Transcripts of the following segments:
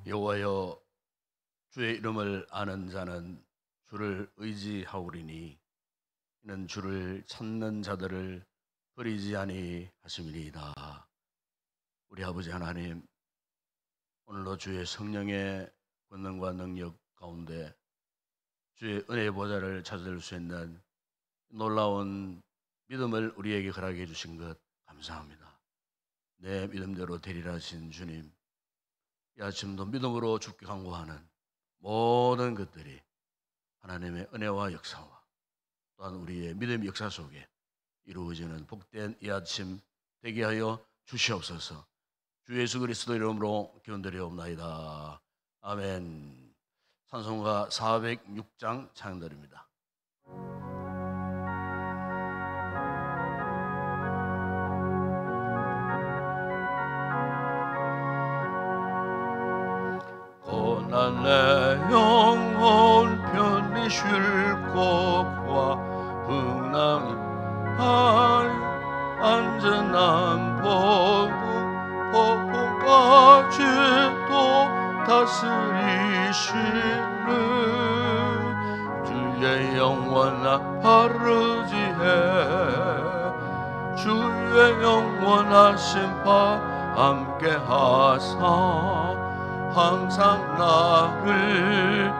여호와여, 주의 이름을 아는 자는 주를 의지하오리니 이는 주를 찾는 자들을 버리지 아니하심이니이다. 우리 아버지 하나님, 오늘도 주의 성령의 권능과 능력 가운데 주의 은혜의 보좌를 찾을 수 있는 놀라운 믿음을 우리에게 허락해 주신 것 감사합니다. 내 믿음대로 되리라 하신 주님, 이 아침도 믿음으로 주께 간구하는 모든 것들이 하나님의 은혜와 역사와 또한 우리의 믿음의 역사 속에 이루어지는 복된 이 아침 되게 하여 주시옵소서. 주 예수 그리스도 이름으로 기원드리옵나이다. 아멘. 찬송가 406장 찬양드립니다. 고난 내 영혼 편히 쉴 곳과 분당이 안전한 폭풍까지도 다스리시는 주의 영원한 바르지해 주의 영원하신 바 함께하사 항상 나를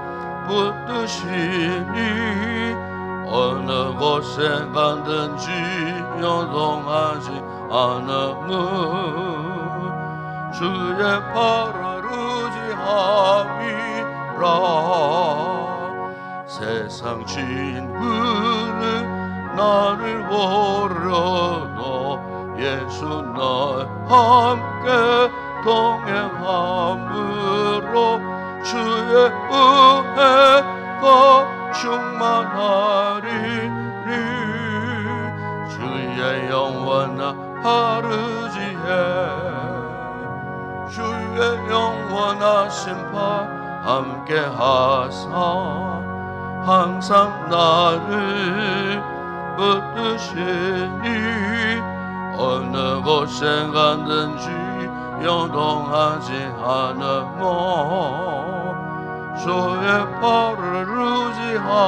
붙드시니 어느 곳에 가든지 요동하지 않음은 주의 팔을 의지함이라. 세상 친구는 나를 버려도 예수 나와 함께 동행함으로 주의 은혜가 충만하리니 주의 영원한 하루지에 주의 영원하신 바 함께하사 항상 나를 붙드시니 어느 곳에 가든지 요동하지 않으며 주의 팔을 의지함이라.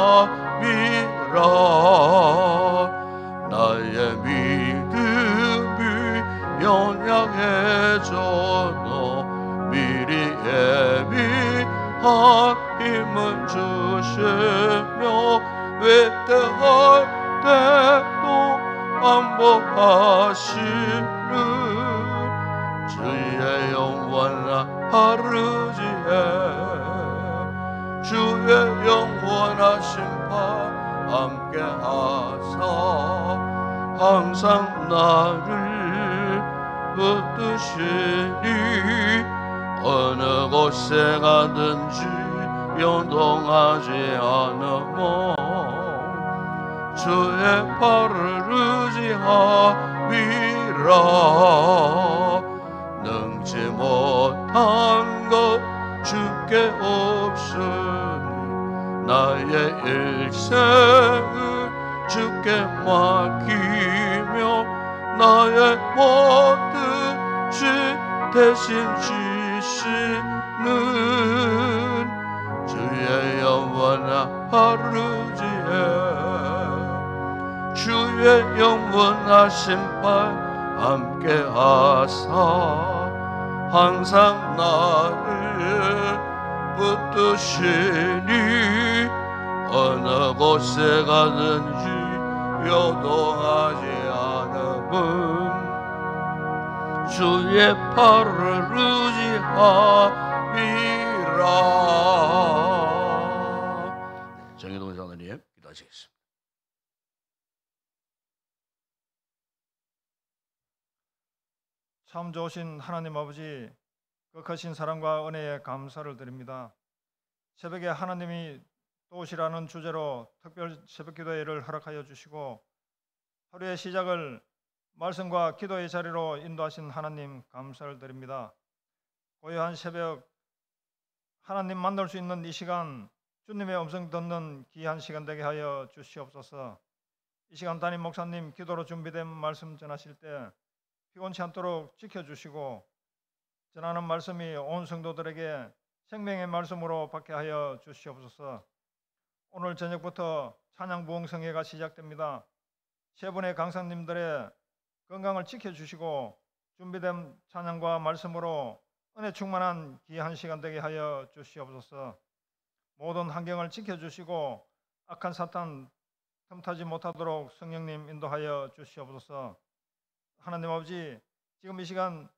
나의 믿음이 연약해져도 미리 예비한 힘을 주시며 외때할 때도 안보하시는 주의 영원한 하루지에 주의 영원하신 바 함께하사 항상 나를 붙드시니 어느 곳에 가든지 요동하지 않으며 주의 팔을 의지함이라. 능지 못한 것 주께 없으니 나의 일생을 주께 맡기며 나의 모든 죄 대신 지시는 주의 영원한 하루지에 주의 영원하신 발 함께하사 항상 나를 붙드시니 어느 곳에 가든지 요동하지 않음은 주의 팔을 의지함이라. 정의동 장로님 기도하시겠습니다. 참 좋으신 하나님 아버지, 그 크신 사랑과 은혜에 감사를 드립니다. 새벽에 하나님이 또 오시라는 주제로 특별 새벽기도회를 허락하여 주시고 하루의 시작을 말씀과 기도의 자리로 인도하신 하나님 감사를 드립니다. 고요한 새벽 하나님 만날 수 있는 이 시간 주님의 음성 듣는 귀한 시간 되게 하여 주시옵소서. 이 시간 담임 목사님 기도로 준비된 말씀 전하실 때 피곤치 않도록 지켜주시고 전하는 말씀이 온 성도들에게 생명의 말씀으로 받게 하여 주시옵소서. 오늘 저녁부터 찬양 부흥성회가 시작됩니다. 세 분의 강사님들의 건강을 지켜주시고 준비된 찬양과 말씀으로 은혜 충만한 귀한 시간 되게 하여 주시옵소서. 모든 환경을 지켜주시고 악한 사탄 틈타지 못하도록 성령님 인도하여 주시옵소서. 하나님 아버지, 지금 이 시간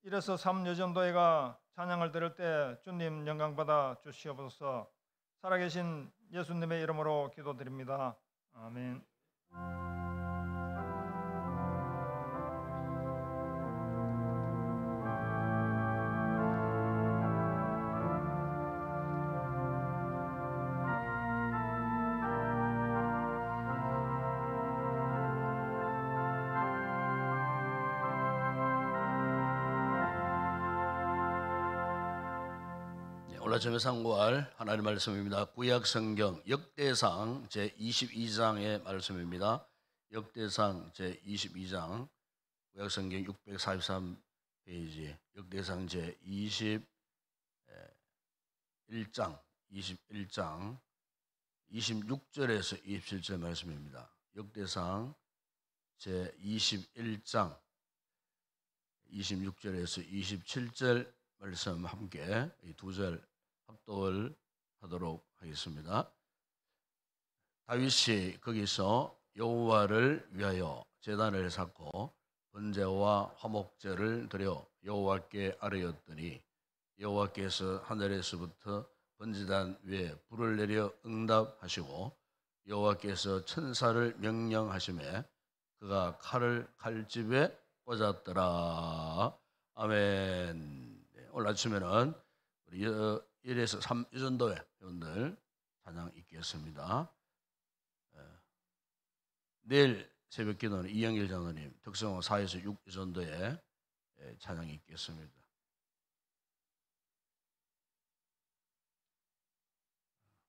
1에서 3 여전도회가 찬양을 들을 때 주님 영광받아 주시옵소서. 살아계신 예수님의 이름으로 기도드립니다. 아멘. 오늘 아침에 상고할 하나님의 말씀입니다. 구약성경 역대상 제22장의 말씀입니다. 역대상 제22장 구약성경 643페이지 역대상 제21장 21장 26절에서 27절 말씀입니다. 역대상 제21장 26절에서 27절 말씀 함께 이 두 절 합독을 하도록 하겠습니다. 다윗이 거기서 여호와를 위하여 제단을 쌓고 번제와 화목제를 드려 여호와께 아뢰었더니 여호와께서 하늘에서부터 번제단 위에 불을 내려 응답하시고 여호와께서 천사를 명령하시매 그가 칼을 칼집에 꽂았더라. 아멘. 오늘 아침에는 우리 1에서 3 여전도회 여러분들 찬양 있겠습니다. 내일 새벽 기도는 이영길 장로님 특성호 4에서 6 여전도회 찬양이 있겠습니다.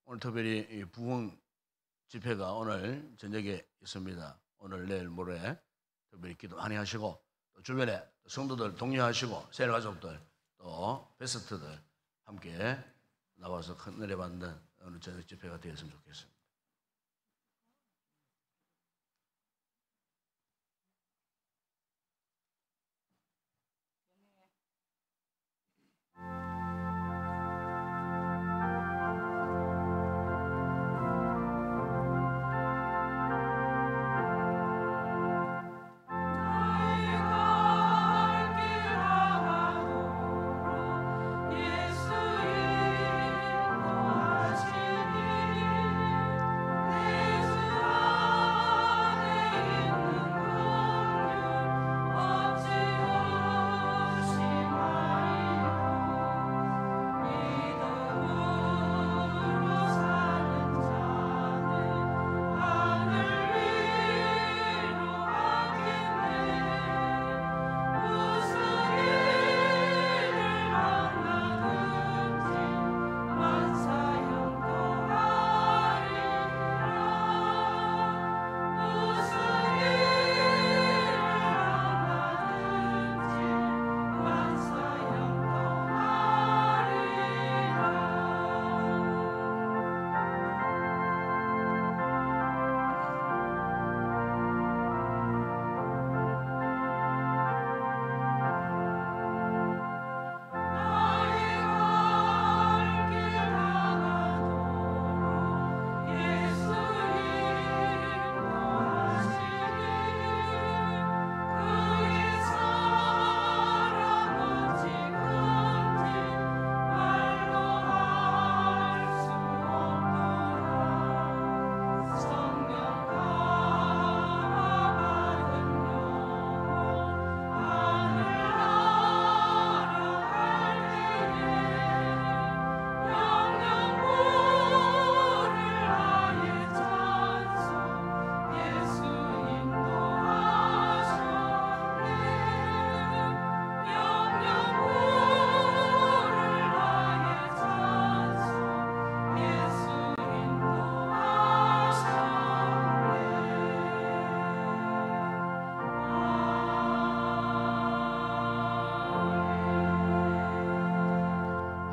오늘 특별히 부흥 집회가 오늘 저녁에 있습니다. 오늘 내일 모레 특별히 기도 많이 하시고 또 주변에 성도들 독려하시고 세일 가족들 또 베스트들 함께 나와서 큰 은혜 받는 오늘 저녁 집회가 되었으면 좋겠습니다.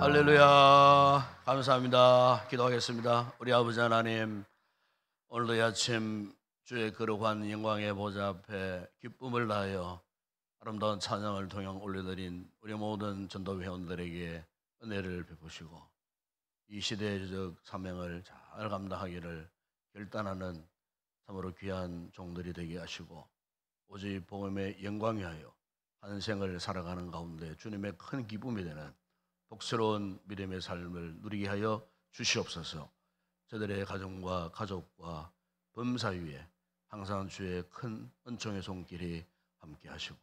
할렐루야. 감사합니다. 기도하겠습니다. 우리 아버지 하나님, 오늘도 이 아침 주의 거룩한 영광의 보좌 앞에 기쁨을 다하여 아름다운 찬양을 동양 올려드린 우리 모든 전도 회원들에게 은혜를 베푸시고 이 시대적 사명을 잘 감당하기를 결단하는 참으로 귀한 종들이 되게 하시고 오직 복음의 영광 위하여 한 생을 살아가는 가운데 주님의 큰 기쁨이 되는 복스러운 믿음의 삶을 누리게 하여 주시옵소서. 저들의 가정과 가족과 범사 위에 항상 주의 큰 은총의 손길이 함께 하시고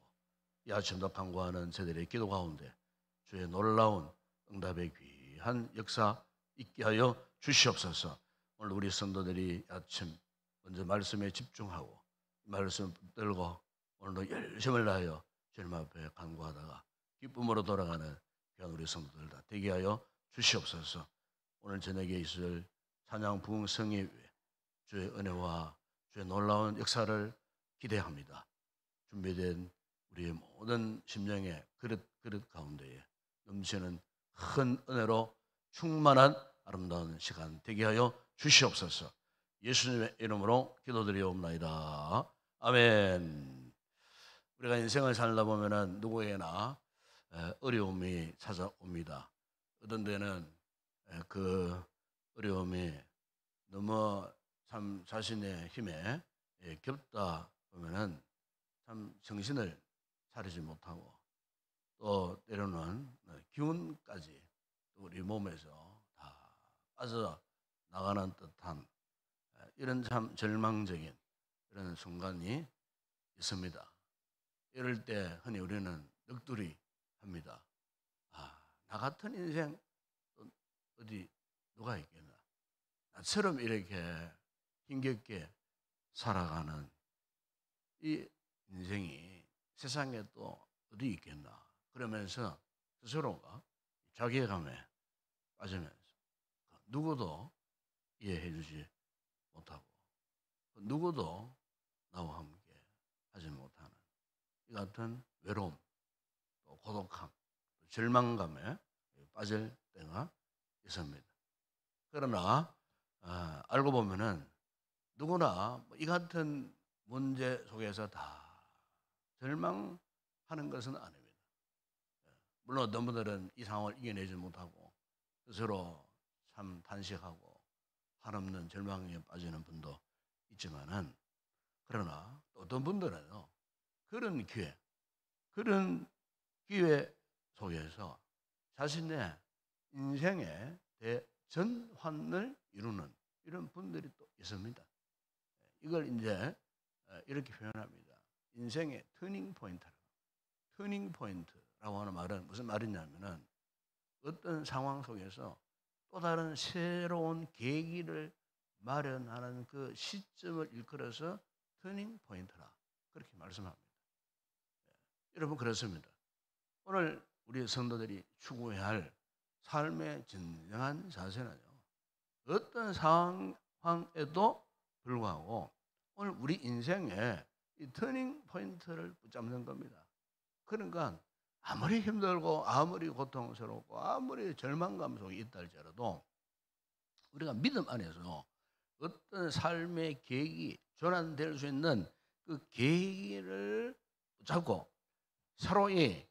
이 아침도 간구하는 저들의 기도 가운데 주의 놀라운 응답의 귀한 역사 있게 하여 주시옵소서. 오늘 우리 성도들이 아침 먼저 말씀에 집중하고 말씀 붙들고 오늘도 열심을 다하여 주님 앞에 간구하다가 기쁨으로 돌아가는 귀한 우리 성도들 다 되게 하여 주시옵소서. 오늘 저녁에 있을 찬양 부흥 성회 위에 주의 은혜와 주의 놀라운 역사를 기대합니다. 준비된 우리의 모든 심령의 그릇 가운데에 넘치는 큰 은혜로 충만한 아름다운 시간 되게 하여 주시옵소서. 예수님의 이름으로 기도드리옵나이다. 아멘. 우리가 인생을 살다 보면은 누구에게나 어려움이 찾아옵니다. 어떤 데는 그 어려움이 너무 참 자신의 힘에 겹다 보면은 참 정신을 차리지 못하고 또 때로는 기운까지 우리 몸에서 다 빠져 나가는 듯한 이런 참 절망적인 이런 순간이 있습니다. 이럴 때 흔히 우리는 넋두리 합니다. 나 같은 인생 어디 누가 있겠나? 나처럼 이렇게 힘겹게 살아가는 이 인생이 세상에 또 어디 있겠나? 그러면서 스스로가 자괴감에 빠지면서 누구도 이해해 주지 못하고 누구도 나와 함께 하지 못하는 이 같은 외로움, 또 고독함, 또 절망감에 빠질 때가 있습니다. 그러나 알고 보면은 누구나 이 같은 문제 속에서 다 절망하는 것은 아닙니다. 물론 어떤 분들은 이 상황을 이겨내지 못하고 스스로 참 단식하고 한없는 절망에 빠지는 분도 있지만은 그러나 또 어떤 분들은요 그런 기회 속에서 자신의 인생의 대전환을 이루는 이런 분들이 또 있습니다. 이걸 이제 이렇게 표현합니다. 인생의 터닝 포인트라고 하는 말은 무슨 말이냐면은 어떤 상황 속에서 또 다른 새로운 계기를 마련하는 그 시점을 일컬어서 터닝 포인트라 그렇게 말씀합니다. 여러분 그렇습니다. 오늘 우리 성도들이 추구해야 할 삶의 진정한 자세는요. 어떤 상황에도 불구하고 오늘 우리 인생에 이 터닝 포인트를 붙잡는 겁니다. 그러니까 아무리 힘들고 아무리 고통스럽고 아무리 절망감 속에 있다 할지라도 우리가 믿음 안에서 어떤 삶의 계기, 전환될 수 있는 그 계기를 붙잡고 새로이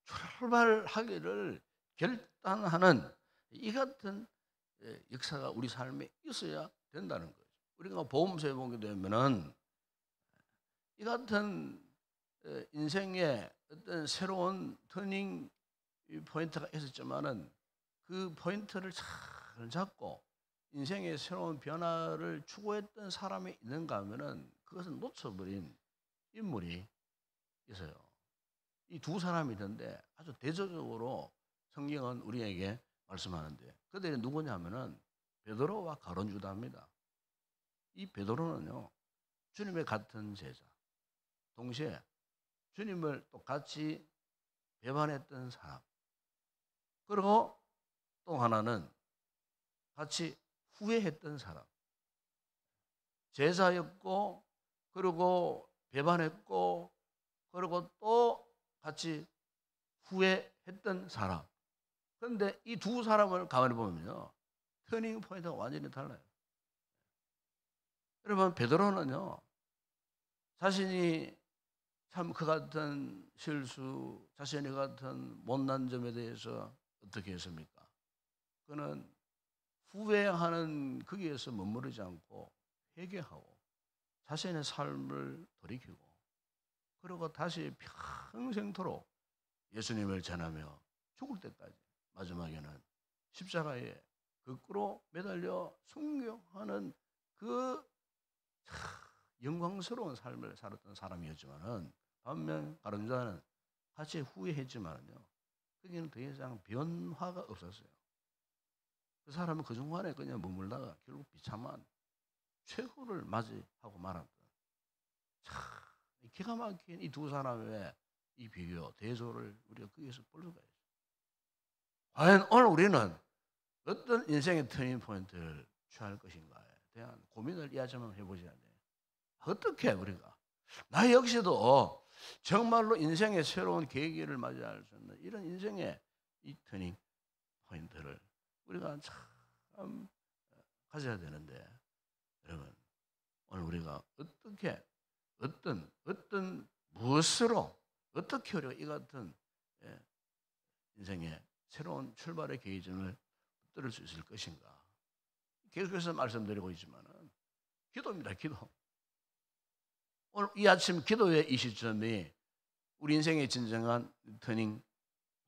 출발하기를 결단하는 이 같은 역사가 우리 삶에 있어야 된다는 거죠. 우리가 보험서에 보게 되면은 이 같은 인생의 어떤 새로운 터닝 포인트가 있었지만은 그 포인트를 잘 잡고 인생의 새로운 변화를 추구했던 사람이 있는가 하면은 그것은 놓쳐버린 인물이 있어요. 이 두 사람이던데 아주 대조적으로 성경은 우리에게 말씀하는데 그들이 누구냐면은 베드로와 가룟 유다입니다. 이 베드로는요 주님의 같은 제자, 동시에 주님을 똑같이 배반했던 사람, 그리고 또 하나는 같이 후회했던 사람, 제자였고 그리고 배반했고 그리고 또 같이 후회했던 사람, 그런데 이 두 사람을 가만히 보면요, 터닝 포인트가 완전히 달라요. 여러분, 베드로는요, 자신이 참 그 같은 실수, 자신이 같은 못난 점에 대해서 어떻게 했습니까? 그는 후회하는 거기에서 머무르지 않고 회개하고 자신의 삶을 돌이키고, 그리고 다시 평생토록 예수님을 전하며 죽을 때까지, 마지막에는 십자가에 거꾸로 매달려 순교하는 그 영광스러운 삶을 살았던 사람이었지만은, 반면 다른 자는 같이 후회했지만요, 거기는 더 이상 변화가 없었어요. 그 사람은 그 중간에 그냥 머물다가 결국 비참한 최후를 맞이하고 말았던, 참 기가 막힌 이 두 사람의 이 비교, 대조를 우리가 거기에서 볼 수가 있어요. 과연 오늘 우리는 어떤 인생의 터닝 포인트를 취할 것인가에 대한 고민을 이 아침에 해보셔야 돼요. 어떻게 우리가, 나 역시도 정말로 인생의 새로운 계기를 맞이할 수 있는 이런 인생의 이 터닝 포인트를 우리가 참 가져야 되는데, 여러분, 오늘 우리가 어떻게, 어떤 무엇으로 어떻게 우리가 이 같은 인생의 새로운 출발의 계기점을 붙들 수 있을 것인가? 계속해서 말씀드리고 있지만은 기도입니다. 기도. 오늘 이 아침 기도의 이 시점이 우리 인생의 진정한 터닝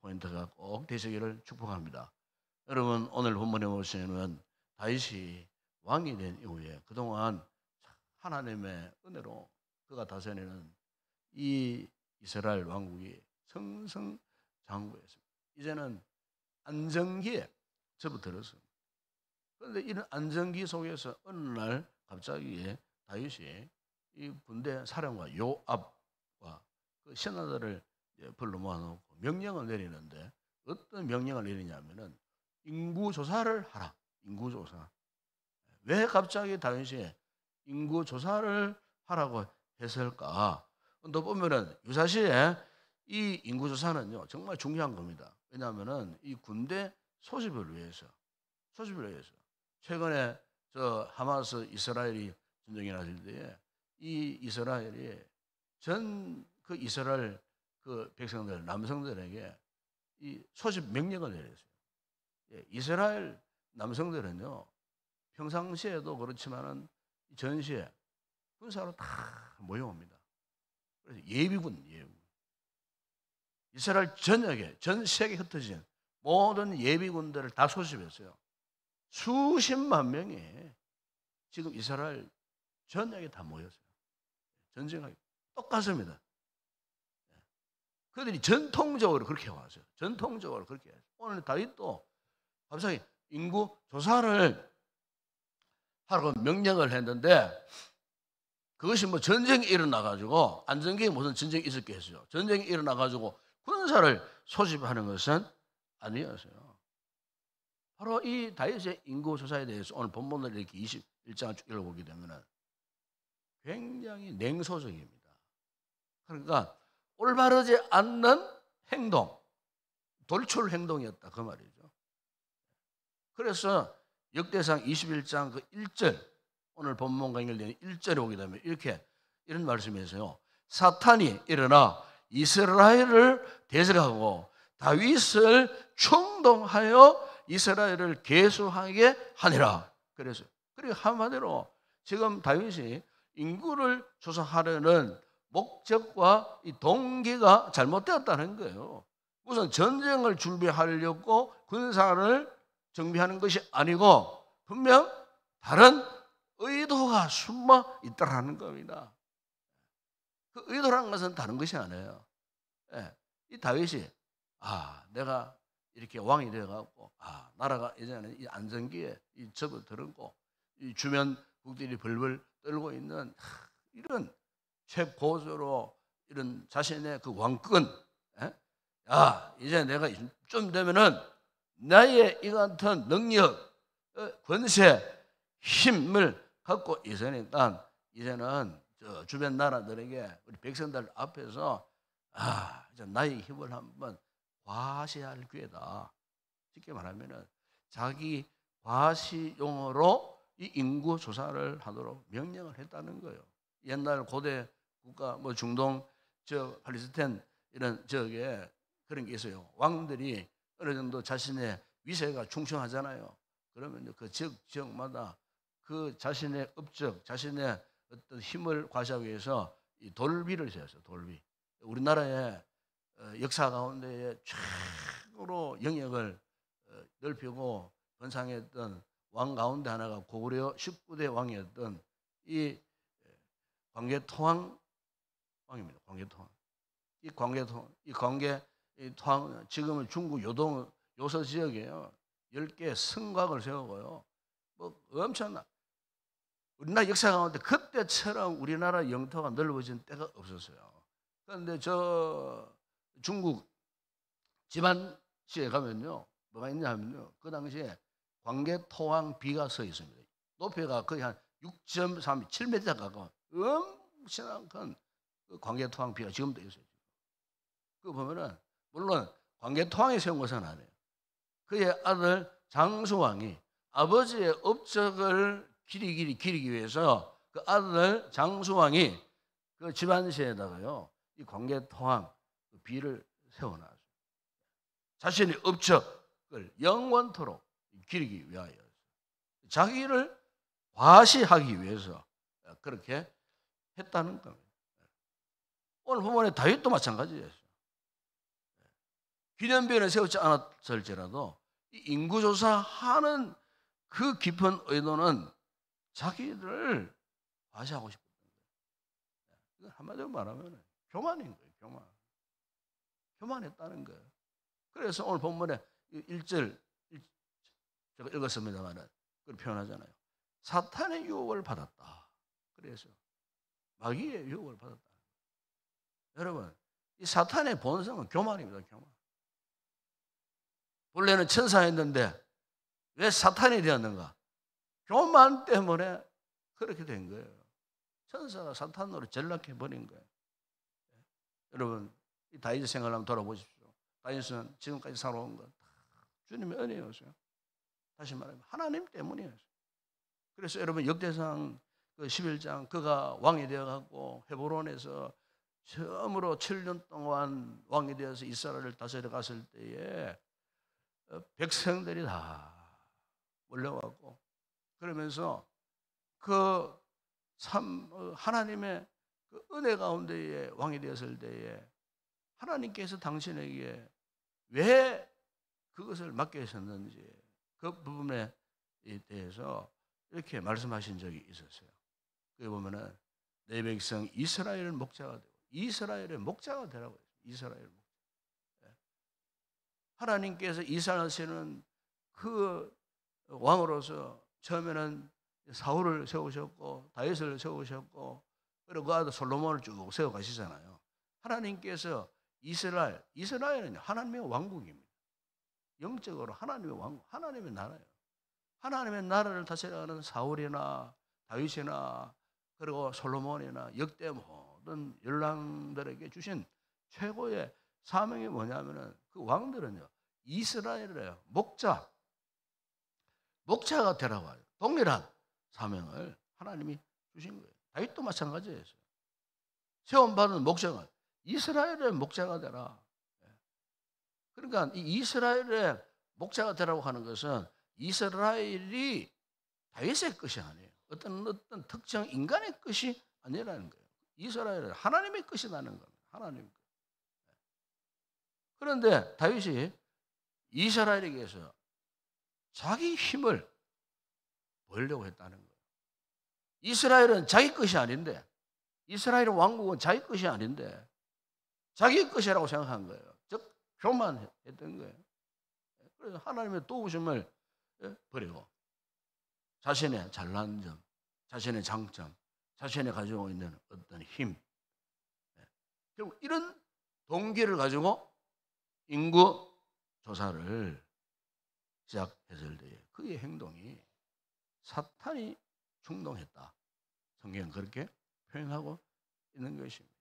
포인트가 꼭 되시기를 축복합니다. 여러분, 오늘 본문에 보시면 다윗이 왕이 된 이후에 그동안 하나님의 은혜로 그가 다스리는 이 이스라엘 왕국이 승승장구했습니다. 이제는 안정기에 접어들었습니다. 그런데 이런 안정기 속에서 어느 날 갑자기 다윗이 이 군대 사령관 요압과 그 신하들을 불러 모아놓고 명령을 내리는데, 어떤 명령을 내리냐면은 인구조사를 하라. 인구조사. 왜 갑자기 다윗이 인구조사를 하라고 했을까? 또 보면은 유사시에 이 인구조사는요, 정말 중요한 겁니다. 왜냐하면은 이 군대 소집을 위해서, 최근에 저 하마스 이스라엘이 전쟁이 났을 때에 이 이스라엘이 전 그 이스라엘 그 백성들, 남성들에게 이 소집 명령을 내렸어요. 이스라엘 남성들은요, 평상시에도 그렇지만은 전시에 군사로 다 모여옵니다. 그래서 예비군. 이스라엘 전역에, 전 세계에 흩어진 모든 예비군들을 다 소집했어요. 수십만 명이 지금 이스라엘 전역에 다 모였어요. 전쟁하기 똑같습니다. 그들이 전통적으로 그렇게 해왔어요. 전통적으로 그렇게 해요. 오늘 다윗도 갑자기 인구 조사를 하라고 명령을 했는데, 그것이 뭐 전쟁이 일어나가지고, 안정기에 무슨 전쟁이 있었겠어요. 전쟁이 일어나가지고 군사를 소집하는 것은 아니었어요. 바로 이 다윗의 인구 조사에 대해서 오늘 본문을 이렇게 21장을 쭉 읽어보게 되면 굉장히 냉소적입니다. 그러니까 올바르지 않는 행동, 돌출 행동이었다, 그 말이죠. 그래서 역대상 21장 그 1절, 오늘 본문과 연결되는 1절에 오게 되면 이런 말씀이세요. 사탄이 일어나 이스라엘을 대적하고 다윗을 충동하여 이스라엘을 계수하게 하니라. 그래서 그리고 한마디로 지금 다윗이 인구를 조사하려는 목적과 이 동기가 잘못되었다는 거예요. 무슨 전쟁을 준비하려고 군사를 정비하는 것이 아니고 분명 다른 의도가 숨어 있다라는 겁니다. 그 의도라는 것은 다른 것이 아니에요. 이 다윗이 내가 이렇게 왕이 되어갖고 나라가 이제는 이 안정기에 접어들었고 이 주변국들이 벌벌 떨고 있는 이런 최고조로 이런 자신의 그 왕권, 이제 내가 좀 되면은 나의 이 같은 능력, 권세, 힘을 갖고 있으니까 이제는 저 주변 나라들에게 우리 백성들 앞에서 이제 나의 힘을 한번 과시할 기회다. 쉽게 말하면은 자기 과시용으로 이 인구 조사를 하도록 명령을 했다는 거예요. 옛날 고대 국가 뭐 중동 저 팔레스타인 이런 저게 그런 게 있어요. 왕들이 어느 정도 자신의 위세가 충성하잖아요. 그러면 그 지역마다 그 자신의 업적, 자신의 어떤 힘을 과시하기 위해서 이 돌비를 세웠어요. 돌비. 우리나라의 역사 가운데에 최고로 영역을 넓히고 번창했던 왕 가운데 하나가 고구려 19대 왕이었던 이 광개토왕 왕입니다. 광개토왕. 이 광개토왕 지금은 중국 요동 요서 지역이에요. 10개 성곽을 세우고요. 뭐 엄청나. 우리나라 역사 가운데 그때처럼 우리나라 영토가 넓어진 때가 없었어요. 그런데 저 중국 지반시에 가면요, 뭐가 있냐 하면요, 그 당시에 광개토왕 비가 서 있습니다. 높이가 거의 한 6.3, 7m 가까운 엄청난 큰 광개토왕 비가 지금도 있어요. 그거 보면은 물론 광개토왕이 세운 것은 아니에요. 그의 아들 장수왕이 아버지의 업적을 기리기 위해서 그 아들 장수왕이 그 집안시에다가요 이 광개토왕 그 비를 세워놨어요. 자신의 업적을 영원토록 기리기 위하여 자기를 과시하기 위해서 그렇게 했다는 겁니다. 오늘 본문의 다윗도 마찬가지예요. 기념비를 세우지 않았을지라도 인구조사하는 그 깊은 의도는 자기를 과시하고 싶었던 거예요. 한마디로 말하면 교만인 거예요. 교만했다는 거예요. 그래서 오늘 본문에 1절 제가 읽었습니다만 그걸 표현하잖아요. 사탄의 유혹을 받았다. 그래서 마귀의 유혹을 받았다. 여러분, 이 사탄의 본성은 교만입니다. 교만. 본래는 천사였는데 왜 사탄이 되었는가? 교만 때문에 그렇게 된 거예요. 천사가 사탄으로 전락해버린 거예요. 여러분, 이 다윗의 생활을 한번 돌아보십시오. 다윗은 지금까지 살아온 것 주님의 은혜였어요. 다시 말하면 하나님 때문이었어요. 그래서 여러분 역대상 그 11장 그가 왕이 되어갖고 헤브론에서 처음으로 7년 동안 왕이 되어서 이스라엘을 다스려 갔을 때에 백성들이 다 몰려왔고 그러면서 그 참 하나님의 그 은혜 가운데에 왕이 되었을 때에 하나님께서 당신에게 왜 그것을 맡게 하셨는지 그 부분에 대해서 이렇게 말씀하신 적이 있었어요. 거기 보면은 내 백성 이스라엘 목자가 되고 이스라엘의 목자가 되라고 했어요. 이스라엘 목자. 하나님께서 이스라엘에는 그 왕으로서 처음에는 사울을 세우셨고 다윗을 세우셨고 그리고 그 아들 솔로몬을 쭉 세워가시잖아요. 하나님께서 이스라엘은 하나님의 왕국입니다. 영적으로 하나님의 왕국, 하나님의 나라예요. 하나님의 나라를 다스려가는 사울이나 다윗이나 그리고 솔로몬이나 역대 모든 열왕들에게 주신 최고의 사명이 뭐냐면은 그 왕들은요 이스라엘의 목자가 되라고 하죠. 동일한 사명을 하나님이 주신 거예요. 다윗도 마찬가지예요. 세움받은 목자가 이스라엘의 목자가 되라. 그러니까 이 이스라엘의 목자가 되라고 하는 것은 이스라엘이 다윗의 것이 아니에요. 어떤 특정 인간의 것이 아니라는 거예요. 이스라엘은 하나님의 것이라는 겁니다. 하나님. 그런데 다윗이 이스라엘에게서 자기 힘을 보이려고 했다는 거예요. 이스라엘은 자기 것이 아닌데, 이스라엘 왕국은 자기 것이 아닌데, 자기 것이라고 생각한 거예요. 즉, 교만했던 거예요. 그래서 하나님의 도우심을 버리고, 자신의 잘난 점, 자신의 장점, 자신이 가지고 있는 어떤 힘, 결국 이런 동기를 가지고 인구 조사를 시작했을 때 그의 행동이 사탄이 충동했다. 성경은 그렇게 표현하고 있는 것입니다.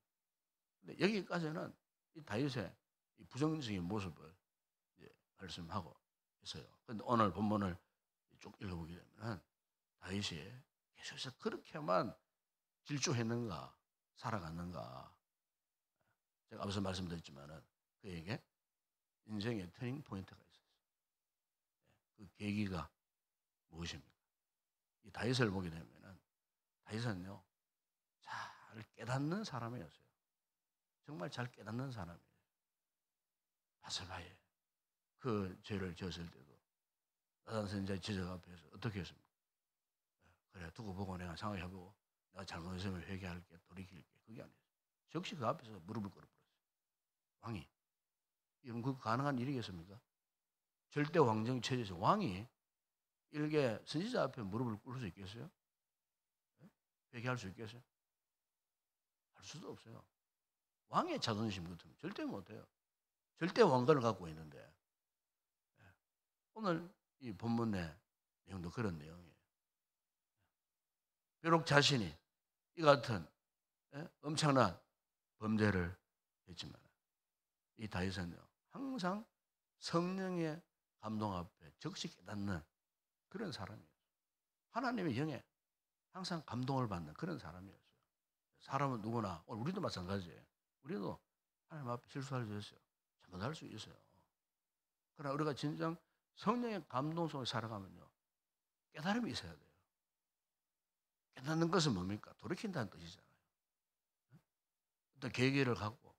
근데 여기까지는 이 다윗의 이 부정적인 모습을 말씀하고 있어요. 그런데 오늘 본문을 쭉 읽어보게 되면 다윗이 계속해서 그렇게만 질주했는가 살아갔는가. 제가 앞서 말씀드렸지만은 그에게 인생의 터닝 포인트가 있었어요. 그 계기가 무엇입니까? 이 다윗을 보게 되면은 다윗은요 잘 깨닫는 사람이었어요. 정말 잘 깨닫는 사람이에요. 바세바에 그 죄를 지었을 때도 나단 선지자 지적 앞에서 어떻게 했습니까? 그래 두고 보고 내가 생각해보고 내가 잘못했으면 회개할게 돌이킬게 그게 아니었어요. 즉시 그 앞에서 무릎을 꿇어버렸어요. 왕이 이런 그 가능한 일이겠습니까? 절대 왕정 체제에서 왕이 일개 선지자 앞에 무릎을 꿇을 수 있겠어요? 회개할 수 있겠어요? 할 수도 없어요. 왕의 자존심 같으면 절대 못해요. 절대 왕권을 갖고 있는데 오늘 이 본문 내 내용도 그런 내용이에요. 비록 자신이 이 같은 엄청난 범죄를 했지만 이 다윗은요 항상 성령의 감동 앞에 즉시 깨닫는 그런 사람이에요. 하나님의 영에 항상 감동을 받는 그런 사람이었어요. 사람은 누구나 오늘 우리도 마찬가지예요. 우리도 하나님 앞에 실수할 수 있어요. 잘못할 수 있어요. 그러나 우리가 진정 성령의 감동 속에 살아가면요 깨달음이 있어야 돼요. 깨닫는 것은 뭡니까? 돌이킨다는 뜻이잖아요. 어떤 계기를 갖고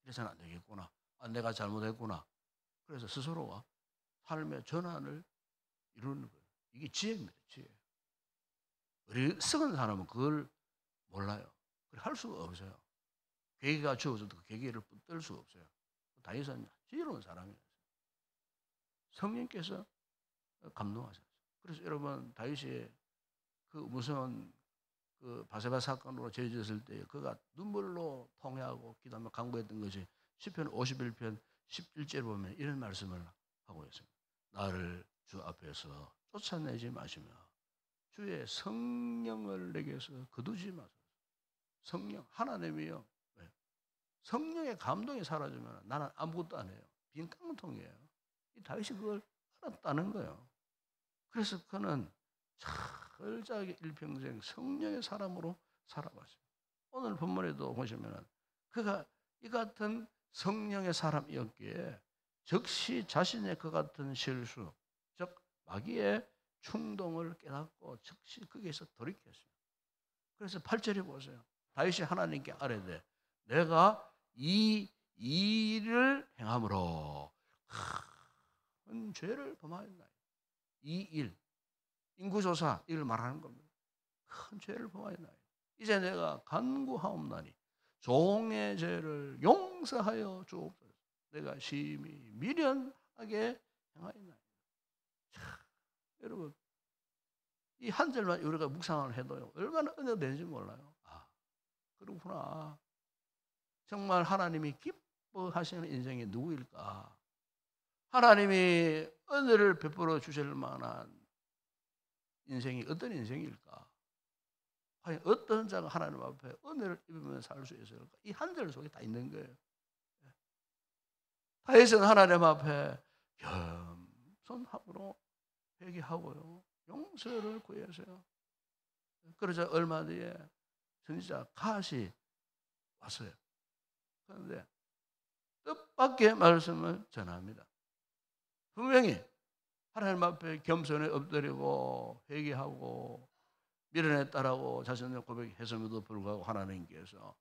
이래서는 안 되겠구나. 내가 잘못했구나. 그래서 스스로가 삶의 전환을 이루는 거예요. 이게 지혜입니다. 지혜. 어리석은 사람은 그걸 몰라요. 할 수가 없어요. 계기가 주어져도 그 계기를 붙들 수가 없어요. 다윗은 지혜로운 사람이었어요. 성령께서 감동하셨어요. 그래서 여러분 다윗이 그 무서운 그 바세바 사건으로 죄 지었을 때 그가 눈물로 통회하고 기도하며 강구했던 것이 시편 51편 11절 보면 이런 말씀을 하고 있습니다. 나를 주 앞에서 쫓아내지 마시며 주의 성령을 내게서 거두지 마소서. 성령 하나님이요. 성령의 감동이 사라지면 나는 아무것도 안 해요. 빈 깡통이에요. 이 다윗이 그걸 알았다는 거예요. 그래서 그는 철저하게 일평생 성령의 사람으로 살아왔어요. 오늘 본문에도 보시면 그가 이 같은 성령의 사람이었기에 즉시 자신의 그 같은 실수, 즉 마귀의 충동을 깨닫고 즉시 거기에서 돌이켰어요. 그래서 8절에 보세요. 다윗이 하나님께 아뢰되 내가 이 일을 행함으로 큰 죄를 범하였나이다. 이 일, 인구조사 이걸 말하는 겁니다. 큰 죄를 범하였나이다. 이제 내가 간구하옵나니 종의 죄를 용서하여 주옵소서. 내가 심히 미련하게 행하였나이다. 여러분 이 한 절만 우리가 묵상을 해도요 얼마나 은혜가 되는지 몰라요. 그렇구나. 정말 하나님이 기뻐하시는 인생이 누구일까? 하나님이 은혜를 베풀어 주실 만한 인생이 어떤 인생일까? 과연 어떤 자가 하나님 앞에 은혜를 입으면 살 수 있을까? 이 한 절 속에 다 있는 거예요. 다윗은 하나님 앞에 겸손함으로 회개하고요. 용서를 구했어요. 그러자 얼마 뒤에 선지자 갓이 왔어요. 그런데 뜻밖의 말씀을 전합니다. 분명히 하나님 앞에 겸손에 엎드리고 회개하고 미련했다라고 자신의 고백했음에도 불구하고 하나님께서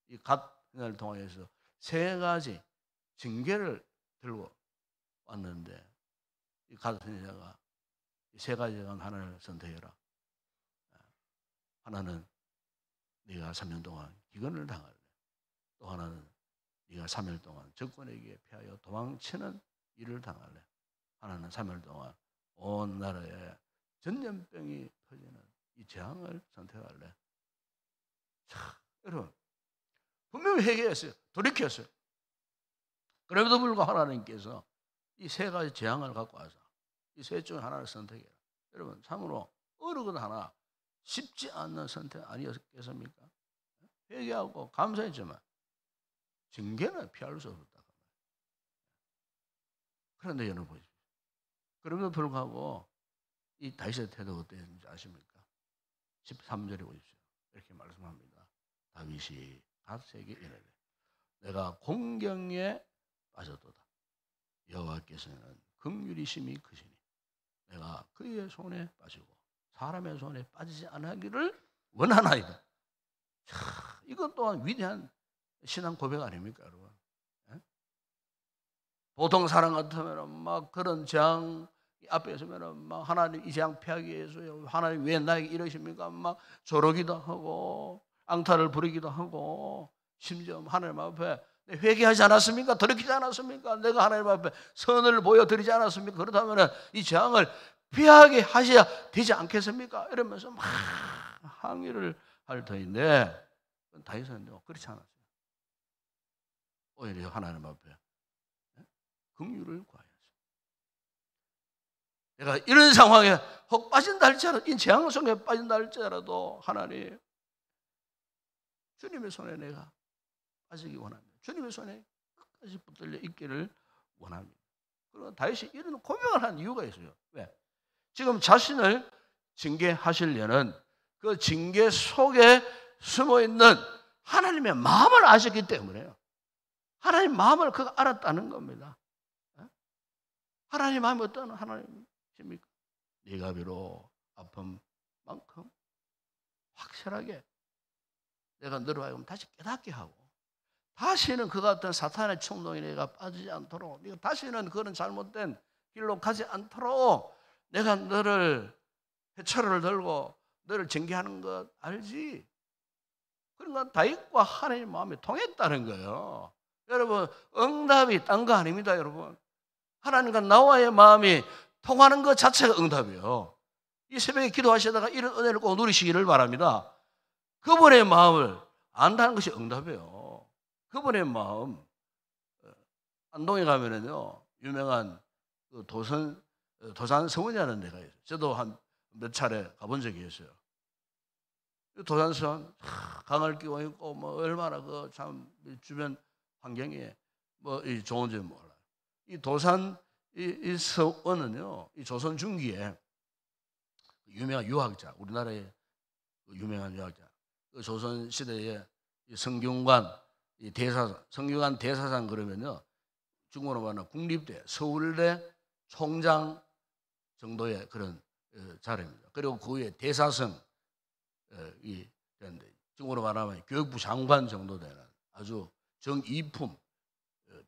이 갓을 통해서 세 가지 징계를 들고 왔는데 이 갓 선지자가 세 가지 중 하나를 선택해라. 하나는 네가 3년 동안 기근을 당할래. 또 하나는 네가 3일 동안 적군에게 피하여 도망치는 일을 당할래. 하나는 3일 동안 온 나라에 전염병이 퍼지는 이 재앙을 선택할래. 자, 여러분 분명히 회개했어요. 돌이켰어요. 그럼에도 불구하고 하나님께서 이 세 가지 재앙을 갖고 와서 이 셋 중 하나를 선택해라. 여러분 참으로 어려운 하나 쉽지 않는 선택 아니었겠습니까? 회개하고 감사했지만 징계는 피할 수 없었다. 그런데 여러분 보십시오. 그럼에도 불구하고 이 다윗의 태도가 어땠는지 아십니까? 13절에 보십시오. 이렇게 말씀합니다. 다윗이 갓세게 이르되 내가 공경에 빠졌도다. 여호와께서는 긍휼이심이 크시니 내가 그의 손에 빠지고 사람의 손에 빠지지 않기를 원하나이다. 이것 또한 위대한 신앙 고백 아닙니까, 여러분? 예? 보통 사람 같으면 막 그런 재앙 앞에 서면 막 하나님 이 재앙 피하기 위해서요. 하나님 왜 나에게 이러십니까? 막 조르기도 하고 앙탈을 부리기도 하고 심지어 하나님 앞에 회개하지 않았습니까? 돌이키지 않았습니까? 내가 하나님 앞에 선을 보여드리지 않았습니까? 그렇다면 이 재앙을 피하게 하셔야 되지 않겠습니까? 이러면서 막 항의를 할 터인데 다윗은요 그렇지 않았어요. 오히려 하나님 앞에 긍휼을 구하였어요. 내가 이런 상황에 혹 빠진다 할지라도 이 재앙 속에 빠진다 할지라도 하나님 주님의 손에 내가 빠지기 원합니다. 주님의 손에 끝까지 붙들려 있기를 원합니다. 그리고 다윗이 이런 고백을 한 이유가 있어요. 왜? 지금 자신을 징계하시려는 그 징계 속에 숨어있는 하나님의 마음을 아셨기 때문에요. 하나님 마음을 그가 알았다는 겁니다. 하나님 마음이 어떤 하나님입니까? 네가 비록 아픈 만큼 확실하게 내가 너를 하여금 다시 깨닫게 하고 다시는 그 같은 사탄의 충동에 내가 빠지지 않도록 네가 다시는 그런 잘못된 길로 가지 않도록 내가 너를 회초리를 들고 너를 징계하는 것 알지? 그러니까 다윗과 하나님의 마음이 통했다는 거예요. 여러분 응답이 딴 거 아닙니다. 여러분 하나님과 나와의 마음이 통하는 것 자체가 응답이에요. 이 새벽에 기도하시다가 이런 은혜를 꼭 누리시기를 바랍니다. 그분의 마음을 안다는 것이 응답이에요. 그분의 마음. 안동에 가면은요 유명한 그 도산 서원이라는 데가 있어요. 저도 한 몇 차례 가본 적이 있어요. 도산서원 강을 끼고 있고 뭐 얼마나 그 참 주변 환경이 뭐 좋은지 몰라요. 이 도산 이 서원은요 이 조선 중기에 유명한 유학자, 우리나라의 유명한 유학자, 그 조선 시대의 성균관 대사상, 성균관 대사상 그러면요 중국어로 말하면 국립대, 서울대 총장 정도의 그런 자리입니다. 그리고 그 위에 대사성 이 중국어로 말하면 교육부 장관 정도 되는 아주 정이품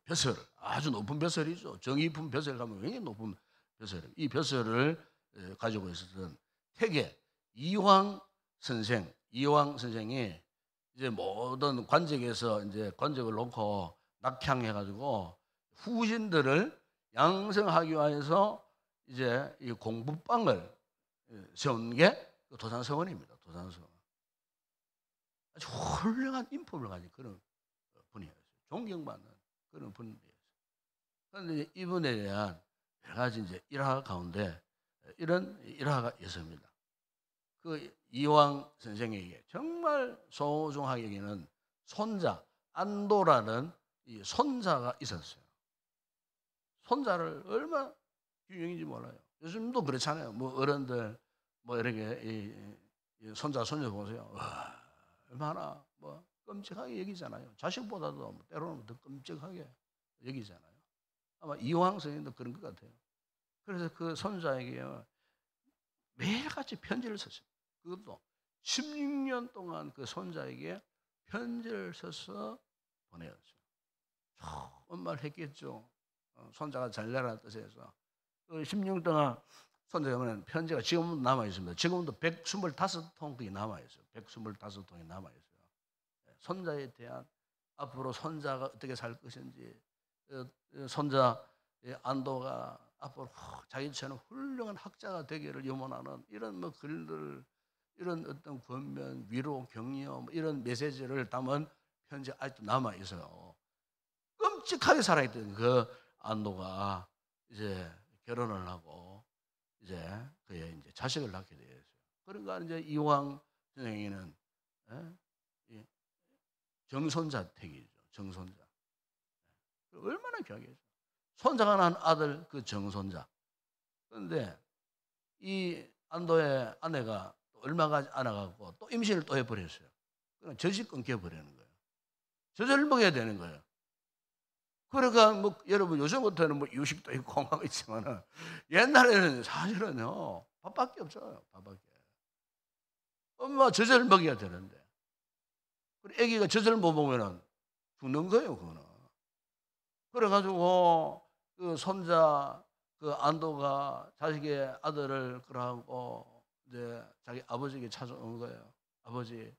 벼슬, 아주 높은 벼슬이죠. 정이품 벼슬 가면 굉장히 높은 벼슬. 이 벼슬을 가지고 있었던 태계 이황 선생이 이제 모든 관직에서 이제 관직을 놓고 낙향해가지고 후신들을 양성하기 위해서 이제 이 공부방을 세운 게 도산서원입니다. 도산서원. 아주 훌륭한 인품을 가진 그런 분이었어요. 존경받는 그런 분이었어요. 그런데 이분에 대한 여러 가지 이제 일화 가운데 이런 일화가 있습니다. 그 이황 선생에게 정말 소중하게 여기는 손자 안도라는 이 손자가 있었어요. 손자를 얼마나 유용인지 몰라요. 요즘도 그렇잖아요. 뭐 어른들 뭐 이렇게 이 손자 손녀 보세요. 와, 얼마나 뭐 끔찍하게 여기잖아요. 자식보다도 때로는 더 끔찍하게 여기잖아요. 아마 이황 선생님도 그런 것 같아요. 그래서 그 손자에게 매일같이 편지를 썼어요. 그것도 16년 동안 그 손자에게 편지를 써서 보내었어요. 엄마를 했겠죠. 손자가 잘 되라는 뜻에서. 16년 동안 손자가 보낸 편지가 지금도 남아 있습니다. 지금도 125통이 남아 있어요. 125통이 남아 있어요. 손자에 대한 앞으로 손자가 어떻게 살 것인지, 손자 안도가 앞으로 자기처럼 훌륭한 학자가 되기를 염원하는 이런 뭐 글들, 이런 어떤 권면, 위로, 격려 이런 메시지를 담은 편지가 아직도 남아 있어요. 끔찍하게 살아있던 그 안도가 이제 결혼을 하고 이제 그의 이제 자식을 낳게 되었어요. 그러니까 이제 이황 선생님은 정손자 택이죠. 정손자. 얼마나 귀하겠어요. 손자가 난 아들 그 정손자. 그런데 이 안도의 아내가 얼마가 안 와갖고 또 임신을 또 해버렸어요. 그럼 젖이 끊겨버리는 거예요. 젖을 먹여야 되는 거예요. 그러니까 뭐 여러분 요즘 같은 뭐 유식도 있고 공항 있지만은 옛날에는 사실은요 밥밖에 없어요. 밥밖에. 엄마 젖을 먹여야 되는데. 그리고 아기가 젖을 못 먹으면 죽는 거예요, 그거는. 그래가지고 그 손자 그 안도가 자식의 아들을 그러고 이제 자기 아버지에게 찾아온 거예요. 아버지.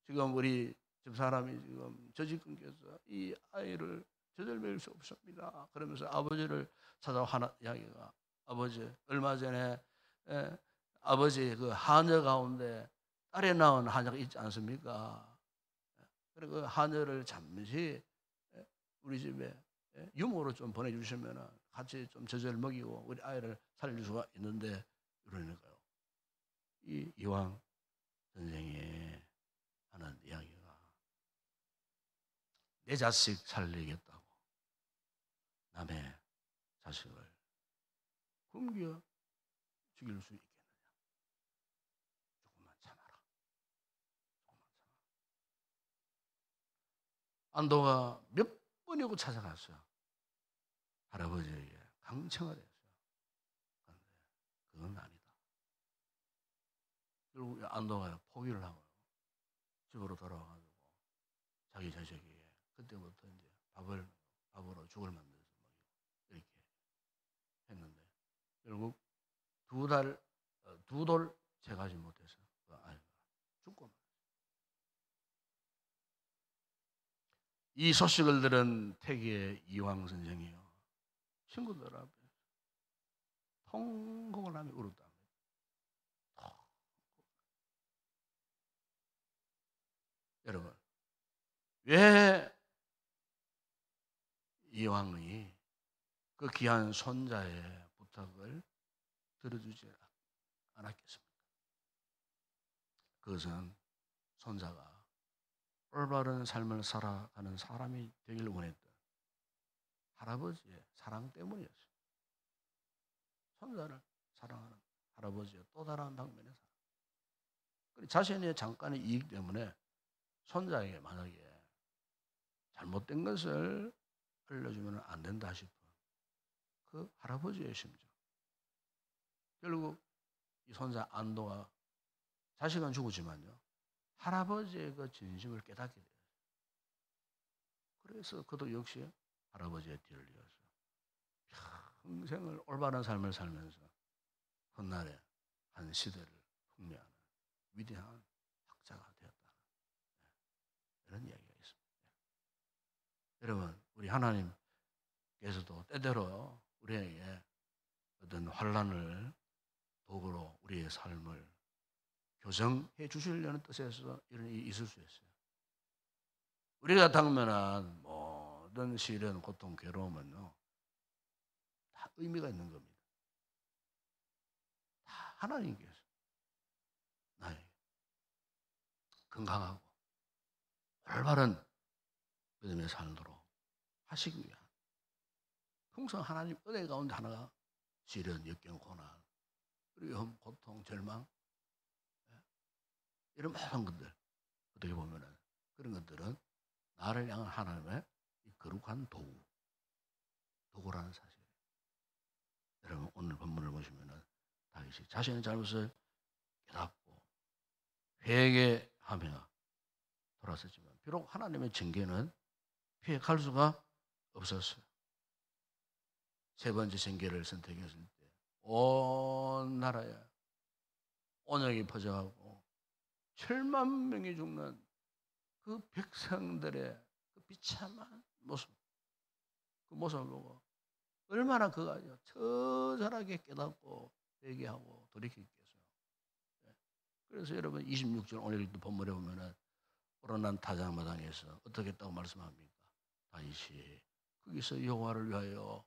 지금 우리 집 사람이 지금 젖이 끊겨서 이 아이를 젖을 먹일 수 없습니다. 그러면서 아버지를 찾아하는 이야기가 아버지 얼마 전에 아버지 그 하녀 가운데 딸에 낳은 하녀가 있지 않습니까? 그리고 그 하녀를 잠시 우리 집에 유모로 좀 보내주시면 같이 좀 젖을 먹이고 우리 아이를 살릴 수가 있는데 이러니까요. 이 이황 선생이 하는 이야기가 내 자식 살리겠다고 남의 자식을 굶겨 죽일 수 있겠느냐. 조금만 참아라. 안도가 몇 번이고 찾아갔어요. 할아버지에게 강청을 했어요. 그런데 그건 아니다. 결국 안도가 포기를 하고 집으로 돌아와가지고 자기 자식에게 그때부터 이제 밥으로 죽을 만들어서 이렇게 했는데 결국 두 돌 채가지 못해서 그 아이가 죽고 말았어요. 이 소식을 들은 태기의 이황 선생이요 친구들 앞에 통곡을 하며 울었답니다. 여러분 왜 이황이 그 귀한 손자의 부탁을 들어주지 않았겠습니까? 그것은 손자가 올바른 삶을 살아가는 사람이 되길 원했던 할아버지의 사랑 때문이었어요. 손자를 사랑하는 할아버지의 또 다른 방면의 사랑. 자신의 잠깐의 이익 때문에 손자에게 만약에 잘못된 것을 알려주면 안 된다 싶은 그 할아버지의 심정. 결국 이 손자 안도가 자식은 죽었지만요. 할아버지의 그 진심을 깨닫게 돼요. 그래서 그도 역시 할아버지의 뒤를 이어서 평생을 올바른 삶을 살면서 훗날에 한 시대를 풍미하는 위대한 학자가 되었다는 이런 이야기가 있습니다. 여러분, 우리 하나님께서도 때때로 우리에게 어떤 환란을 도구로 우리의 삶을 교정해 주시려는 뜻에서 이런 일이 있을 수 있어요. 우리가 당면한 모든 시련, 고통, 괴로움은요 다 의미가 있는 겁니다. 다 하나님께서 나에게 건강하고 올바른 믿음의 삶으로 하시기 위한 항상 하나님 은혜 가운데 하나가 시련, 역경, 고난, 그리고 고통, 절망 이런 모든 것들 어떻게 보면은 그런 것들은 나를 향한 하나님의 거룩한 도구라는 사실. 여러분 오늘 본문을 보시면은 다윗이 자신의 잘못을 깨닫고 회개하며 돌아섰지만 비록 하나님의 징계는 피해갈 수가 없었어요. 세 번째 징계를 선택했을 때 온 나라에 온역이 퍼져가고 7만 명이 죽는 그 백성들의 그 비참한 모습, 그 모습을 보고 얼마나 그가 처절하게 깨닫고 회개하고 돌이켰겠어요. 그래서 여러분 26절 오늘 본문에 보면은 오르난 타작마당에서 어떻게 했다고 말씀합니까? 다윗이 거기서 여호와를 위하여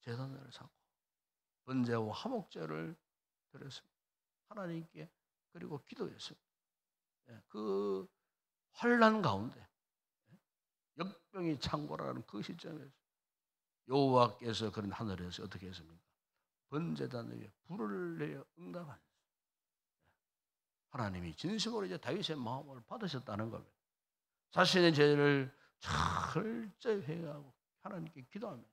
제단을 쌓고 번제와 화목제를 드렸습니다. 하나님께 그리고 기도했습니다. 그 환난 가운데 역병이 창궐하는 그 시점에서 여호와께서 그런 하늘에서 어떻게 했습니까? 번제단 위에 불을 내려 응답하셨어요. 하나님이 진심으로 이제 다윗의 마음을 받으셨다는 겁니다. 자신의 죄를 철저히 회개하고 하나님께 기도하면서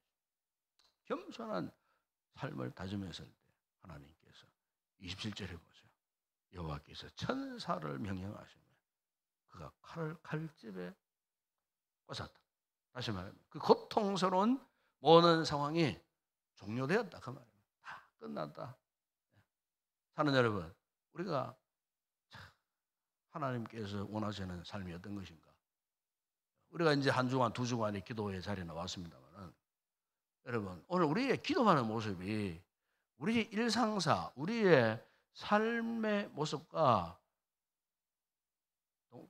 겸손한 삶을 다짐했을 때 하나님께서 27절에 보세요. 여호와께서 천사를 명령하시며 그가 칼을 칼집에 꽂았다. 다시 말하면 그 고통스러운 모든 상황이 종료되었다 그 말입니다. 다 끝났다. 사는 여러분, 우리가 하나님께서 원하시는 삶이 어떤 것인가? 우리가 이제 한 주간 두 주간의 기도의 자리에 나왔습니다만, 여러분 오늘 우리의 기도하는 모습이 우리의 일상사, 우리의 삶의 모습과